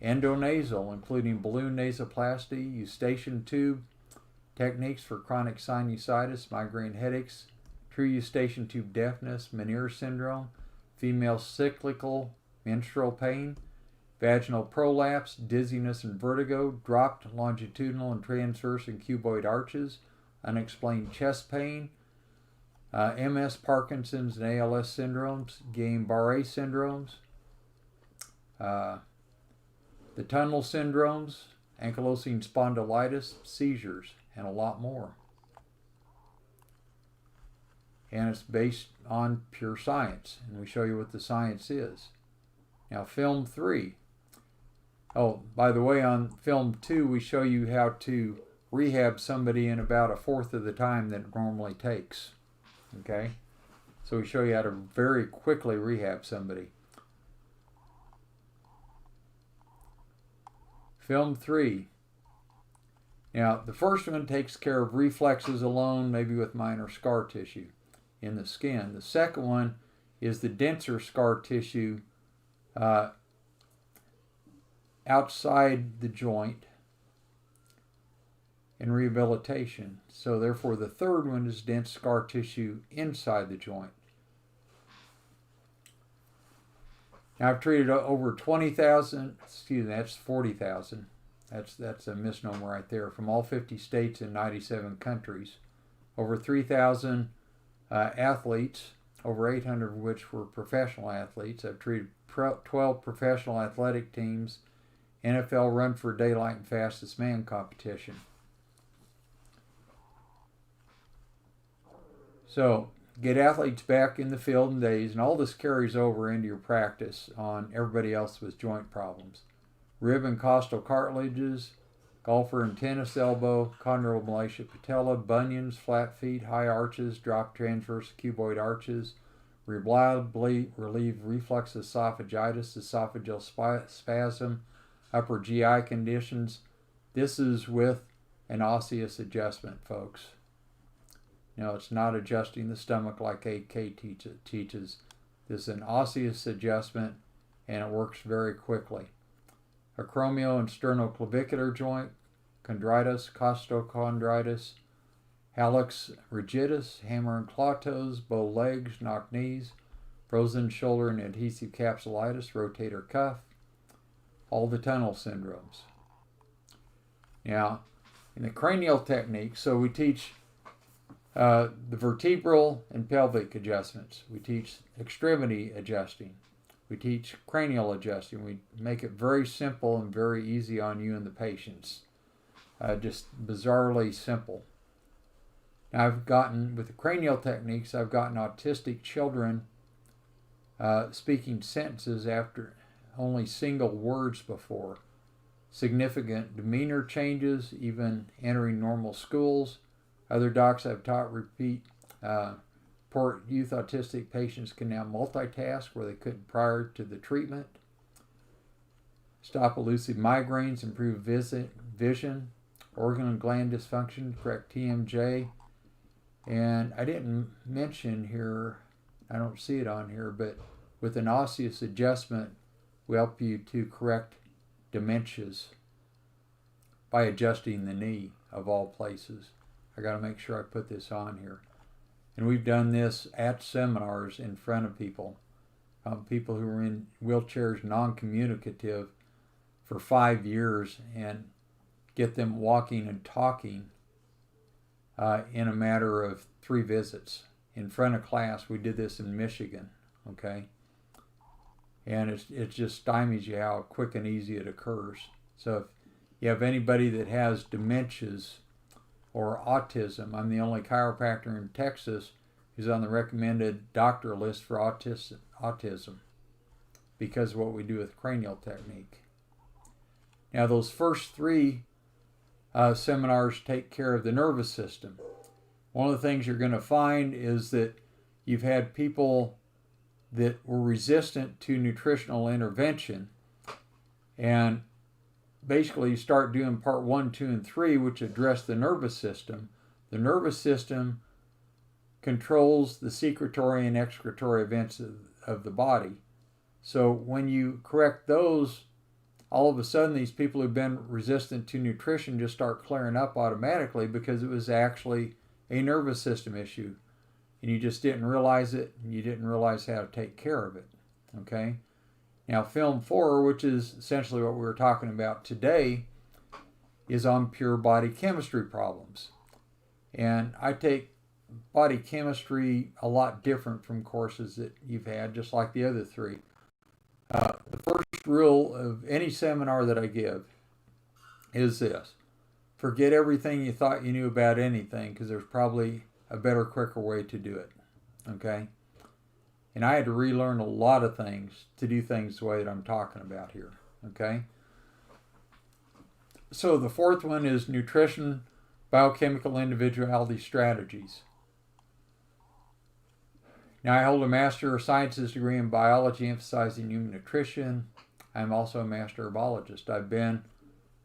endonasal, including balloon nasoplasty, eustachian tube, techniques for chronic sinusitis, migraine headaches, true eustachian tube deafness, Meniere syndrome, female cyclical menstrual pain, vaginal prolapse, dizziness and vertigo, dropped longitudinal and transverse and cuboid arches, unexplained chest pain, MS, Parkinson's, and ALS syndromes, Guillain-Barré syndromes, the tunnel syndromes, ankylosing spondylitis, seizures, and a lot more. And it's based on pure science, and we show you what the science is. Now, film 3. Oh, by the way, on film 2, we show you how to rehab somebody in about a fourth of the time that it normally takes. Okay? So we show you how to very quickly rehab somebody. Film 3. Now, the first one takes care of reflexes alone, maybe with minor scar tissue in the skin. The second one is the denser scar tissue outside the joint and rehabilitation. So therefore the third one is dense scar tissue inside the joint. Now I've treated over 20,000, that's 40,000. That's a misnomer right there, from all 50 states and 97 countries. Over 3,000 athletes, over 800 of which were professional athletes. I've treated 12 professional athletic teams, NFL Run for Daylight and Fastest Man competition. So, get athletes back in the field in days, and all this carries over into your practice on everybody else with joint problems. Rib and costal cartilages, golfer and tennis elbow, chondromalacia patella, bunions, flat feet, high arches, drop transverse cuboid arches, reliably relieve reflux esophagitis, esophageal spasm, upper GI conditions. This is with an osseous adjustment, folks. Now, it's not adjusting the stomach like AK teaches. This is an osseous adjustment, and it works very quickly. Acromio and sternoclavicular joint, chondritis, costochondritis, hallux rigidus, hammer and claw toes, bow legs, knock knees, frozen shoulder and adhesive capsulitis, rotator cuff, all the tunnel syndromes. Now, in the cranial technique, so we teach the vertebral and pelvic adjustments. We teach extremity adjusting. We teach cranial adjusting. We make it very simple and very easy on you and the patients. Just bizarrely simple. Now with the cranial techniques, I've gotten autistic children speaking sentences after only single words before. Significant demeanor changes, even entering normal schools. Other docs I've taught repeat. Poor youth autistic patients can now multitask where they couldn't prior to the treatment. Stop elusive migraines, improve vision, organ and gland dysfunction, correct TMJ. And I didn't mention here, I don't see it on here, but with an osseous adjustment, we help you to correct dementias by adjusting the knee, of all places. I got to make sure I put this on here. And we've done this at seminars in front of people. People who were in wheelchairs, non-communicative, for 5 years, and get them walking and talking in a matter of 3 visits. In front of class, we did this in Michigan, okay? and it just stymies you how quick and easy it occurs. So if you have anybody that has dementias or autism, I'm the only chiropractor in Texas who's on the recommended doctor list for autism because of what we do with cranial technique. Now those first three seminars take care of the nervous system. One of the things you're going to find is that you've had people that were resistant to nutritional intervention, and basically you start doing part 1, 2, and 3, which address the nervous system. The nervous system controls the secretory and excretory events of the body. So when you correct those, all of a sudden these people who've been resistant to nutrition just start clearing up automatically because it was actually a nervous system issue, and you just didn't realize it, and you didn't realize how to take care of it. Okay? Now, film 4, which is essentially what we were talking about today, is on pure body chemistry problems. And I take body chemistry a lot different from courses that you've had, just like the other three. The first rule of any seminar that I give is this: forget everything you thought you knew about anything, because there's probably a better, quicker way to do it. Okay? And I had to relearn a lot of things to do things the way that I'm talking about here. Okay? So the fourth one is nutrition, biochemical individuality strategies. Now, I hold a Master of Sciences degree in biology emphasizing human nutrition. I'm also a master herbologist. I've been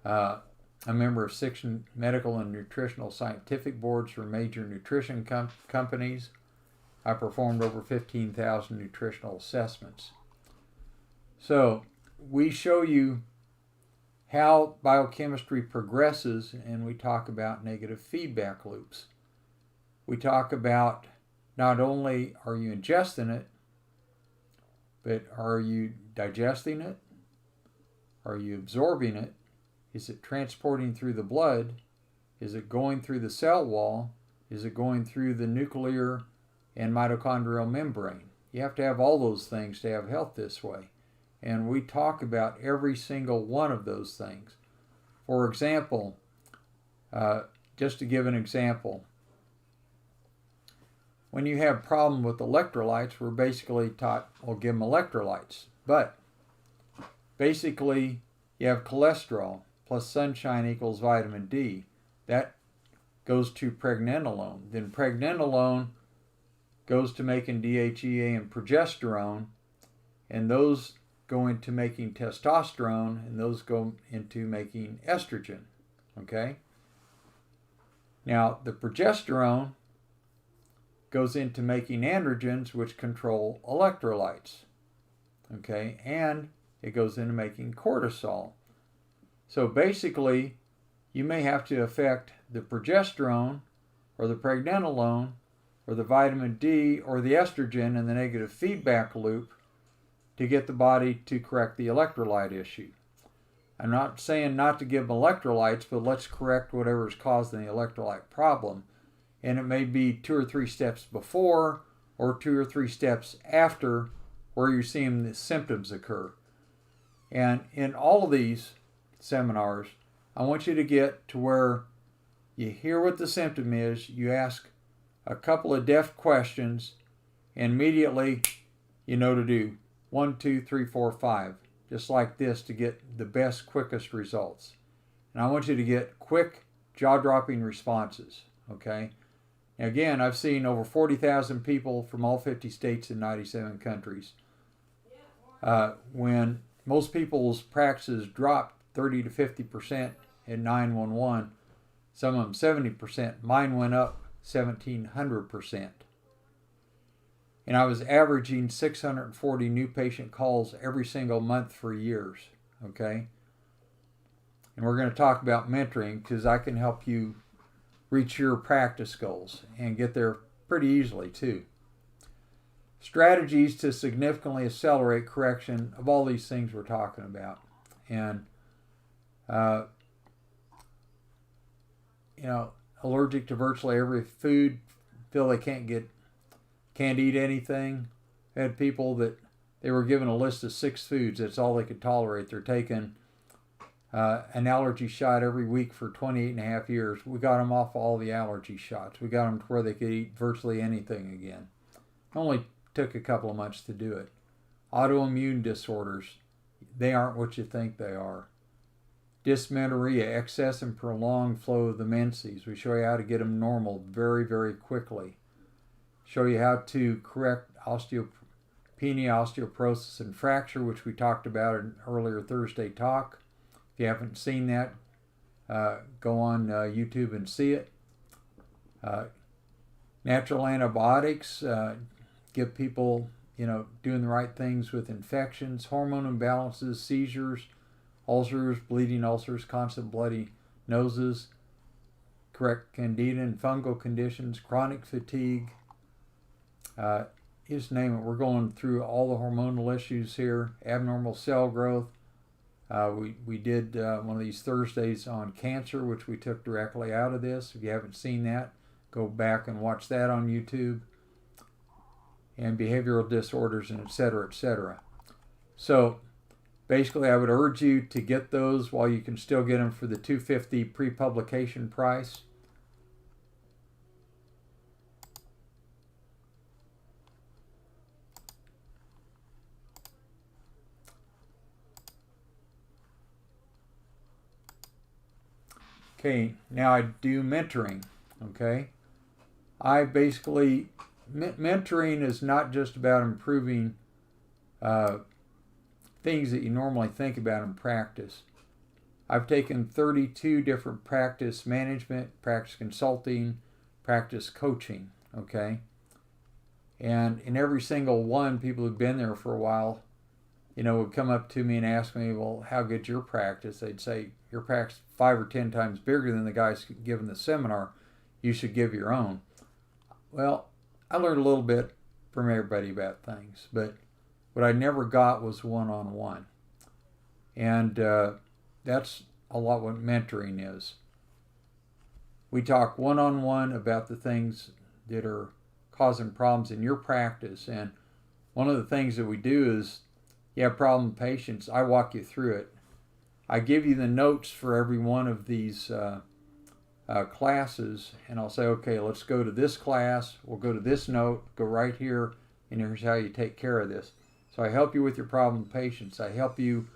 a member of 6 medical and nutritional scientific boards for major nutrition companies. I performed over 15,000 nutritional assessments. So we show you how biochemistry progresses, and we talk about negative feedback loops. We talk about not only are you ingesting it, but are you digesting it? Are you absorbing it? Is it transporting through the blood? Is it going through the cell wall? Is it going through the nuclear and mitochondrial membrane? You have to have all those things to have health this way. And we talk about every single one of those things. For example, just to give an example, when you have a problem with electrolytes, we're basically taught, well, give them electrolytes. But basically, you have cholesterol plus sunshine equals vitamin D. That goes to pregnenolone. Then pregnenolone goes to making DHEA and progesterone, and those go into making testosterone, and those go into making estrogen. Okay? Now, the progesterone goes into making androgens, which control electrolytes. Okay? And it goes into making cortisol. So basically, you may have to affect the progesterone or the pregnenolone or the vitamin D or the estrogen in the negative feedback loop to get the body to correct the electrolyte issue. I'm not saying not to give them electrolytes, but let's correct whatever is causing the electrolyte problem. And it may be 2 or 3 steps before or 2 or 3 steps after where you're seeing the symptoms occur. And in all of these seminars, I want you to get to where you hear what the symptom is, you ask a couple of deft questions, and immediately you know to do 1, 2, 3, 4, 5, just like this, to get the best, quickest results. And I want you to get quick, jaw-dropping responses, okay? Now again, I've seen over 40,000 people from all 50 states and 97 countries. When most people's practices dropped 30 to 50% in 911, some of them 70%, mine went up 1,700%. And I was averaging 640 new patient calls every single month for years, okay? And we're going to talk about mentoring, because I can help you reach your practice goals and get there pretty easily too. Strategies to significantly accelerate correction of all these things we're talking about. And, allergic to virtually every food, feel they can't eat anything. I had people that they were given a list of 6 foods. That's all they could tolerate. They're taking an allergy shot every week for 28 and a half years. We got them off all the allergy shots. We got them to where they could eat virtually anything again. Only took a couple of months to do it. Autoimmune disorders, they aren't what you think they are. Dysmenorrhea, excess and prolonged flow of the menses. We show you how to get them normal very, very quickly. Show you how to correct osteopenia, osteoporosis, and fracture, which we talked about in earlier Thursday talk. If you haven't seen that, go on YouTube and see it. Natural antibiotics, give people, doing the right things with infections, hormone imbalances, seizures, ulcers, bleeding ulcers, constant bloody noses, correct candida and fungal conditions, chronic fatigue. Just name it. We're going through all the hormonal issues here, abnormal cell growth. We did one of these Thursdays on cancer, which we took directly out of this. If you haven't seen that, go back and watch that on YouTube. And behavioral disorders, and et cetera, et cetera. So basically, I would urge you to get those while you can still get them for the $250 pre-publication price. Okay, now I do mentoring, okay? I basically, mentoring is not just about improving things that you normally think about in practice. I've taken 32 different practice management, practice consulting, practice coaching, okay? And in every single one, people who've been there for a while, would come up to me and ask me, well, how good's your practice? They'd say, your practice 5 or 10 times bigger than the guys giving the seminar. You should give your own. Well, I learned a little bit from everybody about things, but what I never got was one-on-one. And that's a lot what mentoring is. We talk one-on-one about the things that are causing problems in your practice. And one of the things that we do is, you have problem patients, I walk you through it. I give you the notes for every one of these classes, and I'll say, okay, let's go to this class, we'll go to this note, go right here, and here's how you take care of this. So I help you with your problem patients. I help you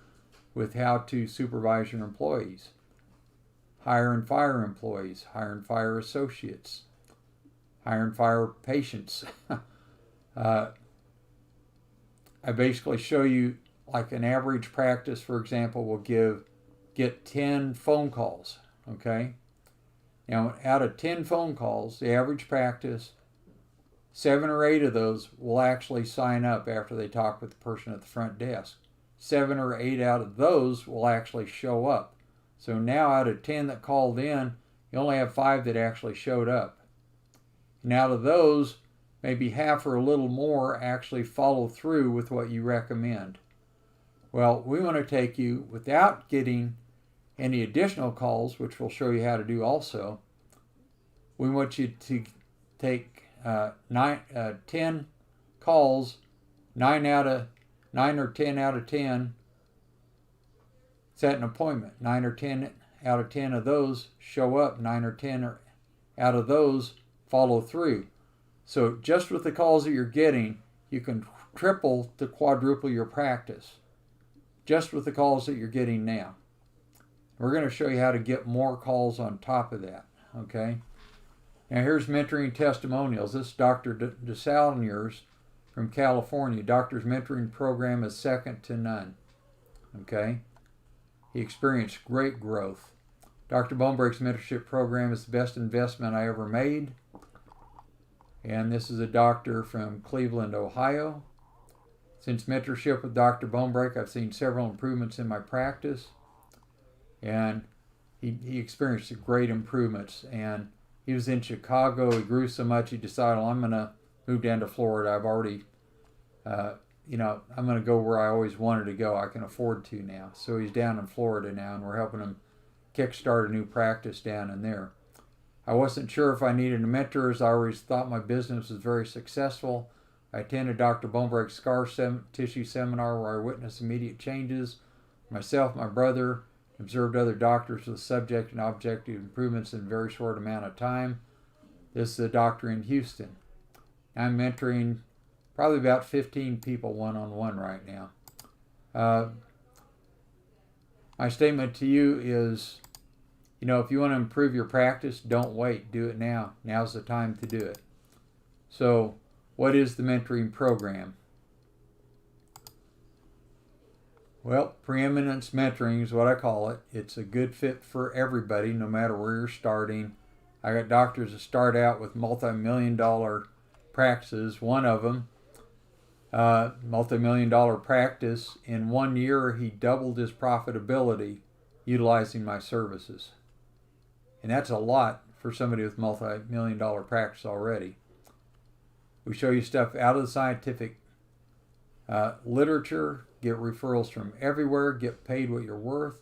with how to supervise your employees, hire and fire employees, hire and fire associates, hire and fire patients. I basically show you, like an average practice, for example, will get 10 phone calls, okay? Now, out of 10 phone calls, the average practice, 7 or 8 of those will actually sign up after they talk with the person at the front desk. 7 or 8 out of those will actually show up. So now out of 10 that called in, you only have 5 that actually showed up. And out of those, maybe half or a little more actually follow through with what you recommend. Well, we want to take you, without getting any additional calls, which we'll show you how to do also, we want you to take 10 calls, 9 or 10 out of 10 set an appointment. 9 or 10 out of 10 of those show up. 9 or 10 out of those follow through. So just with the calls that you're getting, you can triple to quadruple your practice. Just with the calls that you're getting now. We're going to show you how to get more calls on top of that, okay? Now here's mentoring testimonials. This is Dr. DeSalniers from California. Doctor's mentoring program is second to none, okay? He experienced great growth. Dr. Bonebreak's mentorship program is the best investment I ever made. And this is a doctor from Cleveland, Ohio. Since mentorship with Dr. Bonebreak, I've seen several improvements in my practice. And he experienced great improvements. And he was in Chicago. He grew so much, he decided, well, I'm going to move down to Florida. I've already, I'm going to go where I always wanted to go. I can afford to now. So he's down in Florida now, and we're helping him kickstart a new practice down in there. I wasn't sure if I needed a mentor, as I always thought my business was very successful. I attended Dr. Bonebreak's scar tissue seminar where I witnessed immediate changes. Myself, my brother, observed other doctors with subjective and objective improvements in a very short amount of time. This is a doctor in Houston. I'm mentoring probably about 15 people one-on-one right now. My statement to you is, if you want to improve your practice, don't wait. Do it now. Now's the time to do it. So, what is the mentoring program? Well, preeminence mentoring is what I call it. It's a good fit for everybody, no matter where you're starting. I got doctors that start out with multi-million-dollar practices. One of them, multi-million-dollar practice, in 1 year he doubled his profitability utilizing my services. And that's a lot for somebody with multi-million-dollar practice already. We show you stuff out of the scientific literature, get referrals from everywhere, get paid what you're worth,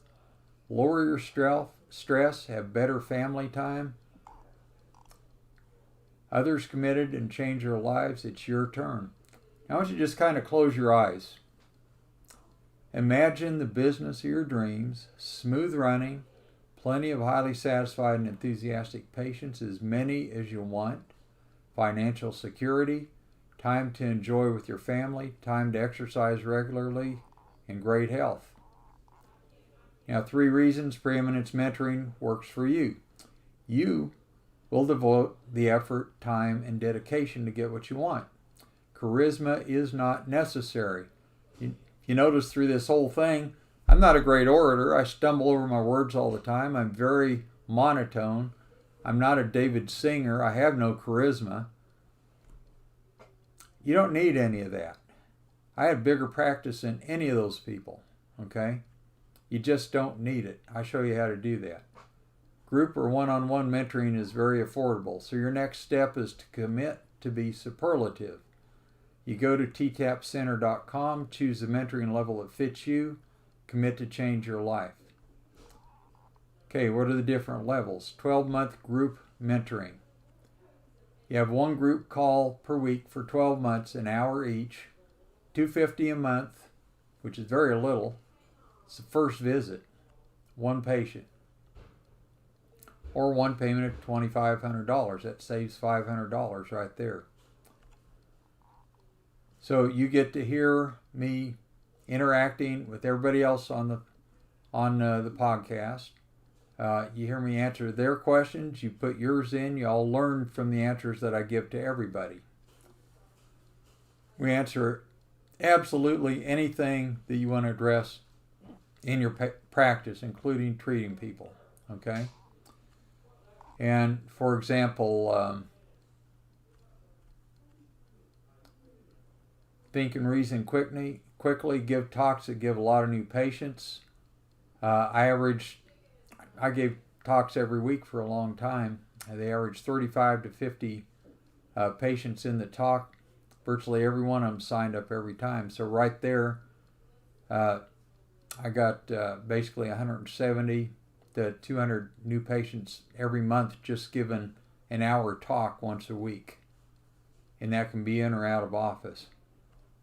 lower your stress, have better family time. Others committed and change their lives. It's your turn. Now I want you to just kind of close your eyes. Imagine the business of your dreams, smooth running, plenty of highly satisfied and enthusiastic patients, as many as you want, financial security, time to enjoy with your family, time to exercise regularly, and great health. Now, 3 reasons preeminence mentoring works for you. You will devote the effort, time, and dedication to get what you want. Charisma is not necessary. You notice through this whole thing, I'm not a great orator. I stumble over my words all the time. I'm very monotone. I'm not a David Singer. I have no charisma. You don't need any of that. I have bigger practice than any of those people, okay? You just don't need it. I show you how to do that. Group or one-on-one mentoring is very affordable. So your next step is to commit to be superlative. You go to ttapcenter.com, choose the mentoring level that fits you, commit to change your life. Okay, what are the different levels? 12-month group mentoring. You have 1 group call per week for 12 months, an hour each, $250 a month, which is very little. It's the first visit, 1 patient. Or 1 payment of $2,500. That saves $500 right there. So you get to hear me interacting with everybody else on the podcast. You hear me answer their questions. You put yours in. You all learn from the answers that I give to everybody. We answer absolutely anything that you want to address in your practice, including treating people. Okay? And for example, think and reason quickly, give talks that give a lot of new patients. I gave talks every week for a long time. They averaged 35 to 50 patients in the talk. Virtually every one of them signed up every time. So right there, I got basically 170 to 200 new patients every month just given an hour talk once a week. And that can be in or out of office.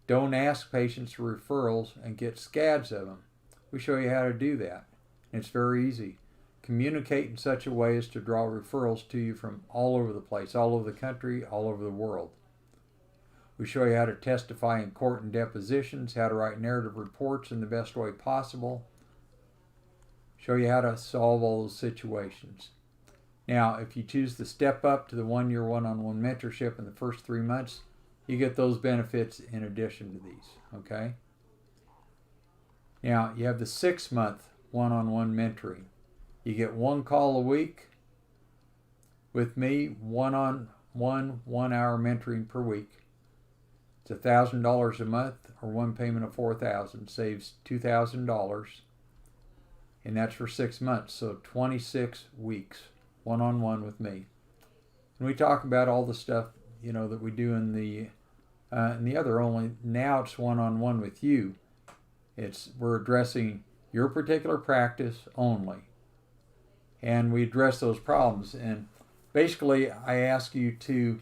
Don't ask patients for referrals and get scads of them. We show you how to do that. It's very easy. Communicate in such a way as to draw referrals to you from all over the place, all over the country, all over the world. We show you how to testify in court and depositions, how to write narrative reports in the best way possible. Show you how to solve all those situations. Now, if you choose to step up to the 1-year one-on-one mentorship in the first 3 months, you get those benefits in addition to these, okay? Now, you have the 6-month one-on-one mentoring. You get 1 call a week with me, one-on-one, 1-hour mentoring per week. It's $1,000 a month, or 1 payment of $4,000, saves $2,000, and that's for 6 months, so 26 weeks, one-on-one with me. And we talk about all the stuff, that we do in the other, only now it's one-on-one with you. We're addressing your particular practice only. And we address those problems. And basically, I ask you to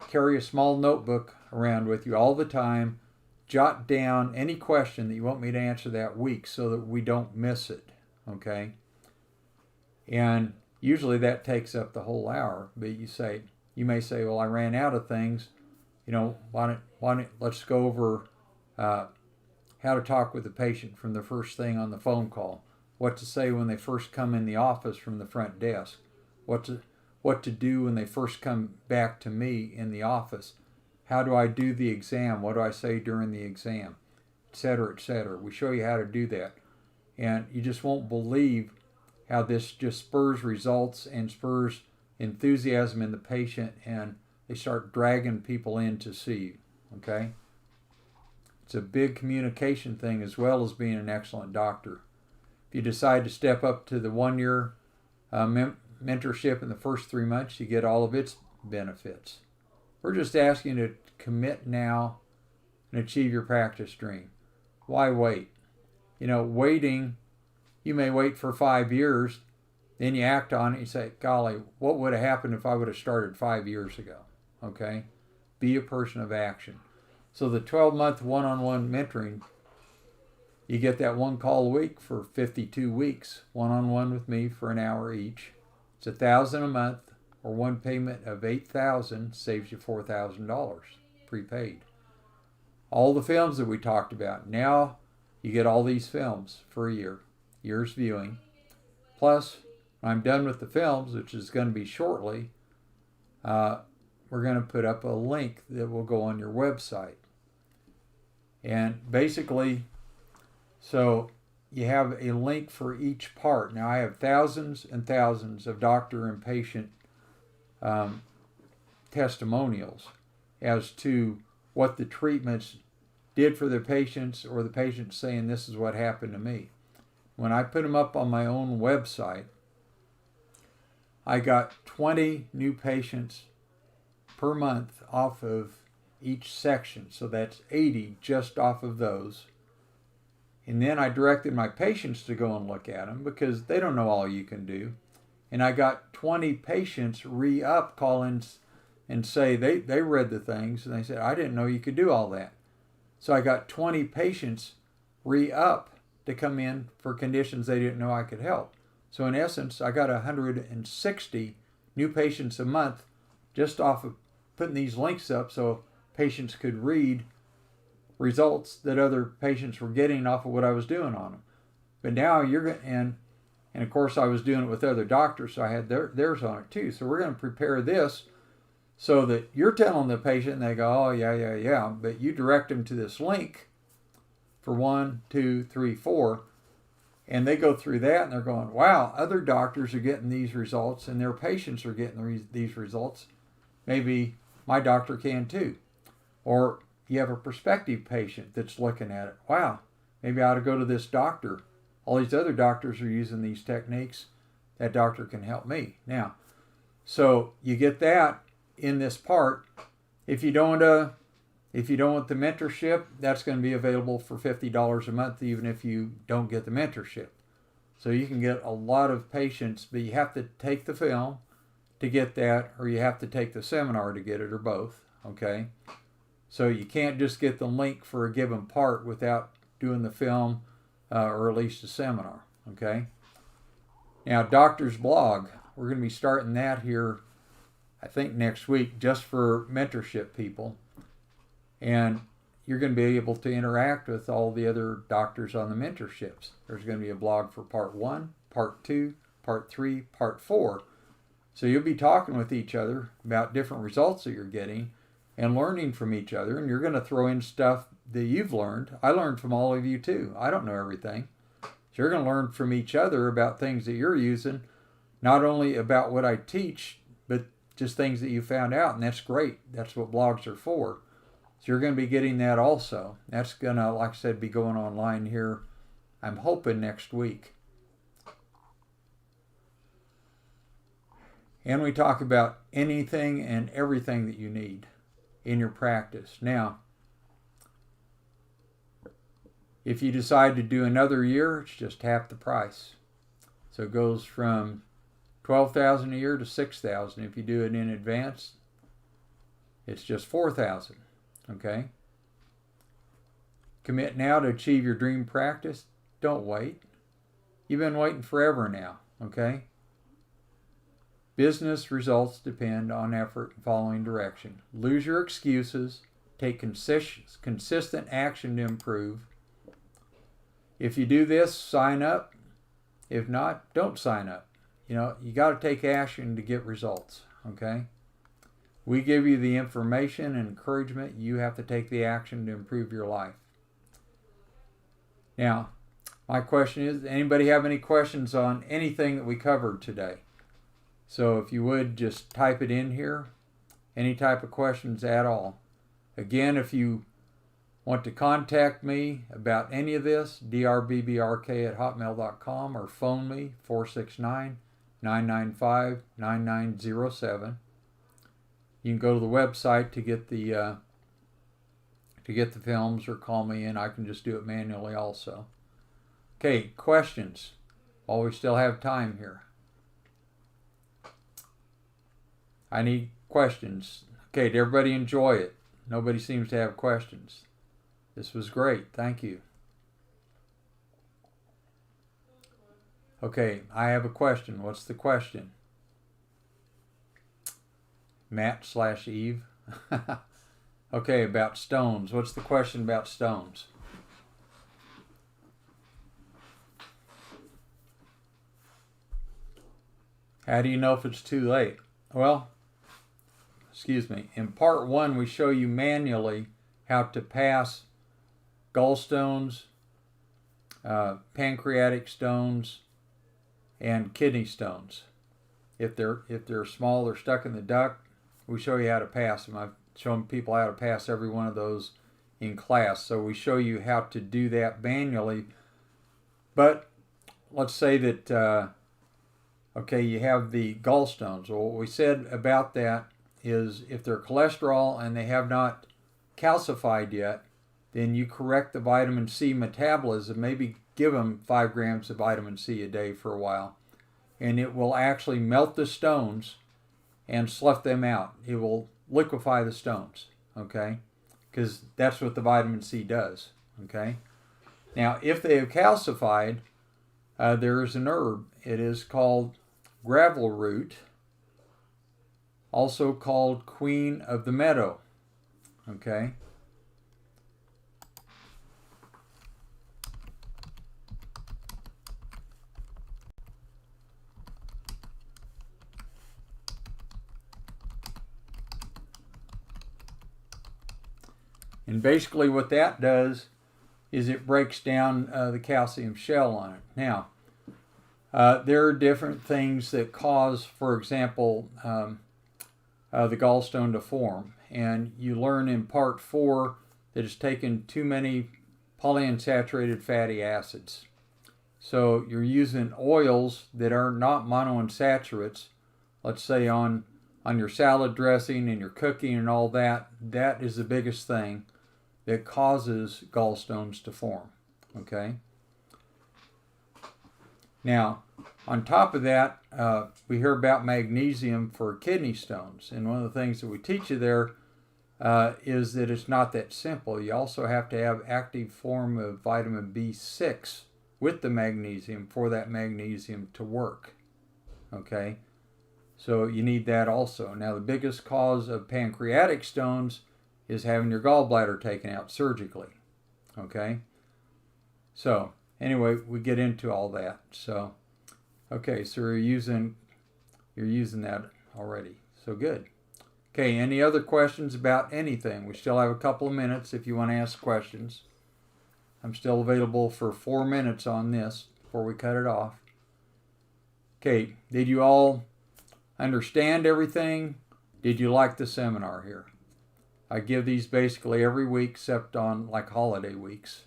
carry a small notebook around with you all the time. Jot down any question that you want me to answer that week so that we don't miss it, okay? And usually that takes up the whole hour, but you may say, well, I ran out of things. Why don't let's go over how to talk with the patient from the first thing on the phone call, what to say when they first come in the office from the front desk, what to do when they first come back to me in the office, how do I do the exam, what do I say during the exam, etc., etc. We show you how to do that, and you just won't believe how this just spurs results and spurs enthusiasm in the patient, and they start dragging people in to see you, okay? It's a big communication thing as well as being an excellent doctor. If you decide to step up to the 1-year mentorship in the first 3 months, you get all of its benefits. We're just asking you to commit now and achieve your practice dream. Why wait? Waiting, you may wait for 5 years, then you act on it, you say, golly, what would have happened if I would have started 5 years ago? Okay? Be a person of action. So the 12-month one-on-one mentoring, you get that 1 call a week for 52 weeks, one-on-one with me for an hour each. It's $1,000 a month, or one payment of $8,000 saves you $4,000 prepaid. All the films that we talked about, now you get all these films for a year's viewing. Plus, when I'm done with the films, which is going to be shortly, we're going to put up a link that will go on your website. And basically, so you have a link for each part. Now I have thousands and thousands of doctor and patient testimonials as to what the treatments did for their patients, or the patients saying this is what happened to me. When I put them up on my own website, I got 20 new patients per month off of each section, so that's 80 just off of those. And then I directed my patients to go and look at them because they don't know all you can do. And I got 20 patients re-up, call in and say they read the things and they said, I didn't know you could do all that. So I got 20 patients re-up to come in for conditions they didn't know I could help. So in essence, I got 160 new patients a month just off of putting these links up so patients could read results that other patients were getting off of what I was doing on them. But now and of course I was doing it with other doctors, so I had theirs on it too. So we're going to prepare this so that you're telling the patient and they go, oh yeah, but you direct them to this link for 1, 2, 3, 4, and they go through that and they're going, wow, other doctors are getting these results and their patients are getting these results. Maybe my doctor can too. Or you have a prospective patient that's looking at it. Wow, maybe I ought to go to this doctor. All these other doctors are using these techniques. That doctor can help me. Now, so you get that in this part. If you don't want the mentorship, that's going to be available for $50 a month, even if you don't get the mentorship. So you can get a lot of patients, but you have to take the film to get that, or you have to take the seminar to get it, or both. Okay. So you can't just get the link for a given part without doing the film or at least a seminar, okay? Now, Doctor's Blog, we're going to be starting that here, I think next week, just for mentorship people. And you're going to be able to interact with all the other doctors on the mentorships. There's going to be a blog for part 1, part 2, part 3, part 4. So you'll be talking with each other about different results that you're getting and learning from each other, and you're going to throw in stuff that you've learned. I learned from all of you too. I don't know everything. So you're going to learn from each other about things that you're using, not only about what I teach, but just things that you found out, and that's great. That's what blogs are for. So you're going to be getting that also. That's going to, like I said, be going online here, I'm hoping next week. And we talk about anything and everything that you need in your practice. Now, if you decide to do another year, it's just half the price. So it goes from $12,000 a year to $6,000 if you do it in advance. It's just 4,000. Okay? Commit now to achieve your dream practice. Don't wait. You've been waiting forever now. Okay? Business results depend on effort and following direction. Lose your excuses. Take consistent action to improve. If you do this, sign up. If not, don't sign up. You got to take action to get results. Okay? We give you the information and encouragement. You have to take the action to improve your life. Now, my question is, anybody have any questions on anything that we covered today? So if you would, just type it in here. Any type of questions at all. Again, if you want to contact me about any of this, drbbrk@hotmail.com, or phone me, 469-995-9907. You can go to the website to get the films, or call me in. I can just do it manually also. Okay, questions while we still have time here. I need questions. Okay, did everybody enjoy it? Nobody seems to have questions. This was great. Thank you. Okay, I have a question. What's the question? Matt/Eve. Okay, about stones. What's the question about stones? How do you know if it's too late? Well, in part 1 we show you manually how to pass gallstones, pancreatic stones, and kidney stones. If they're small, they're stuck in the duct, we show you how to pass them. I've shown people how to pass every one of those in class. So we show you how to do that manually. But let's say that, you have the gallstones. Well, what we said about that is if they're cholesterol and they have not calcified yet, then you correct the vitamin C metabolism, maybe give them 5 grams of vitamin C a day for a while, and it will actually melt the stones and slough them out. It will liquefy the stones, okay? Because that's what the vitamin C does, okay? Now, if they have calcified, there is an herb. It is called gravel root, also called queen of the meadow, okay? And basically what that does is it breaks down the calcium shell on it. Now, there are different things that cause, for example, the gallstone to form. And you learn in part 4 that it's taken too many polyunsaturated fatty acids. So you're using oils that are not monounsaturates, let's say on your salad dressing and your cooking and all that. That is the biggest thing that causes gallstones to form, okay? Now, on top of that, we hear about magnesium for kidney stones. And one of the things that we teach you there is that it's not that simple. You also have to have active form of vitamin B6 with the magnesium for that magnesium to work, okay? So you need that also. Now, the biggest cause of pancreatic stones is having your gallbladder taken out surgically, okay? So, anyway, we get into all that. So, okay, so you're using that already. So good. Okay, any other questions about anything? We still have a couple of minutes if you want to ask questions. I'm still available for 4 minutes on this before we cut it off. Okay, did you all understand everything? Did you like the seminar here? I give these basically every week except on like holiday weeks.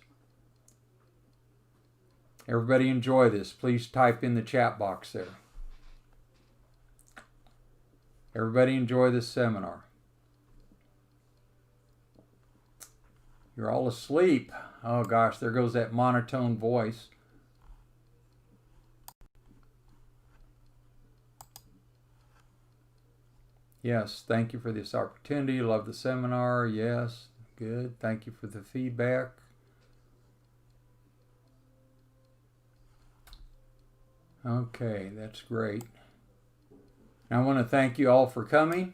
Everybody enjoy this. Please type in the chat box there. Everybody enjoy this seminar. You're all asleep. Oh gosh, there goes that monotone voice. Yes, thank you for this opportunity. Love the seminar. Yes, good. Thank you for the feedback. Okay, that's great. I want to thank you all for coming.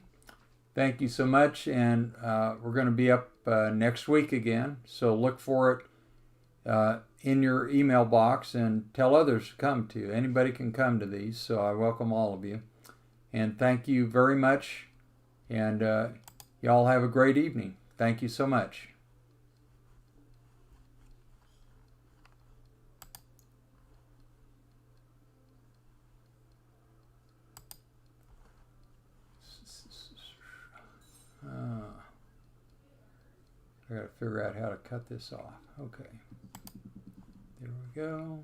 Thank you so much, and we're going to be up next week again, so look for it in your email box and tell others to come to. Anybody can come to these, so I welcome all of you. And thank you very much, and y'all have a great evening. Thank you so much. I got to figure out how to cut this off. Okay. There we go.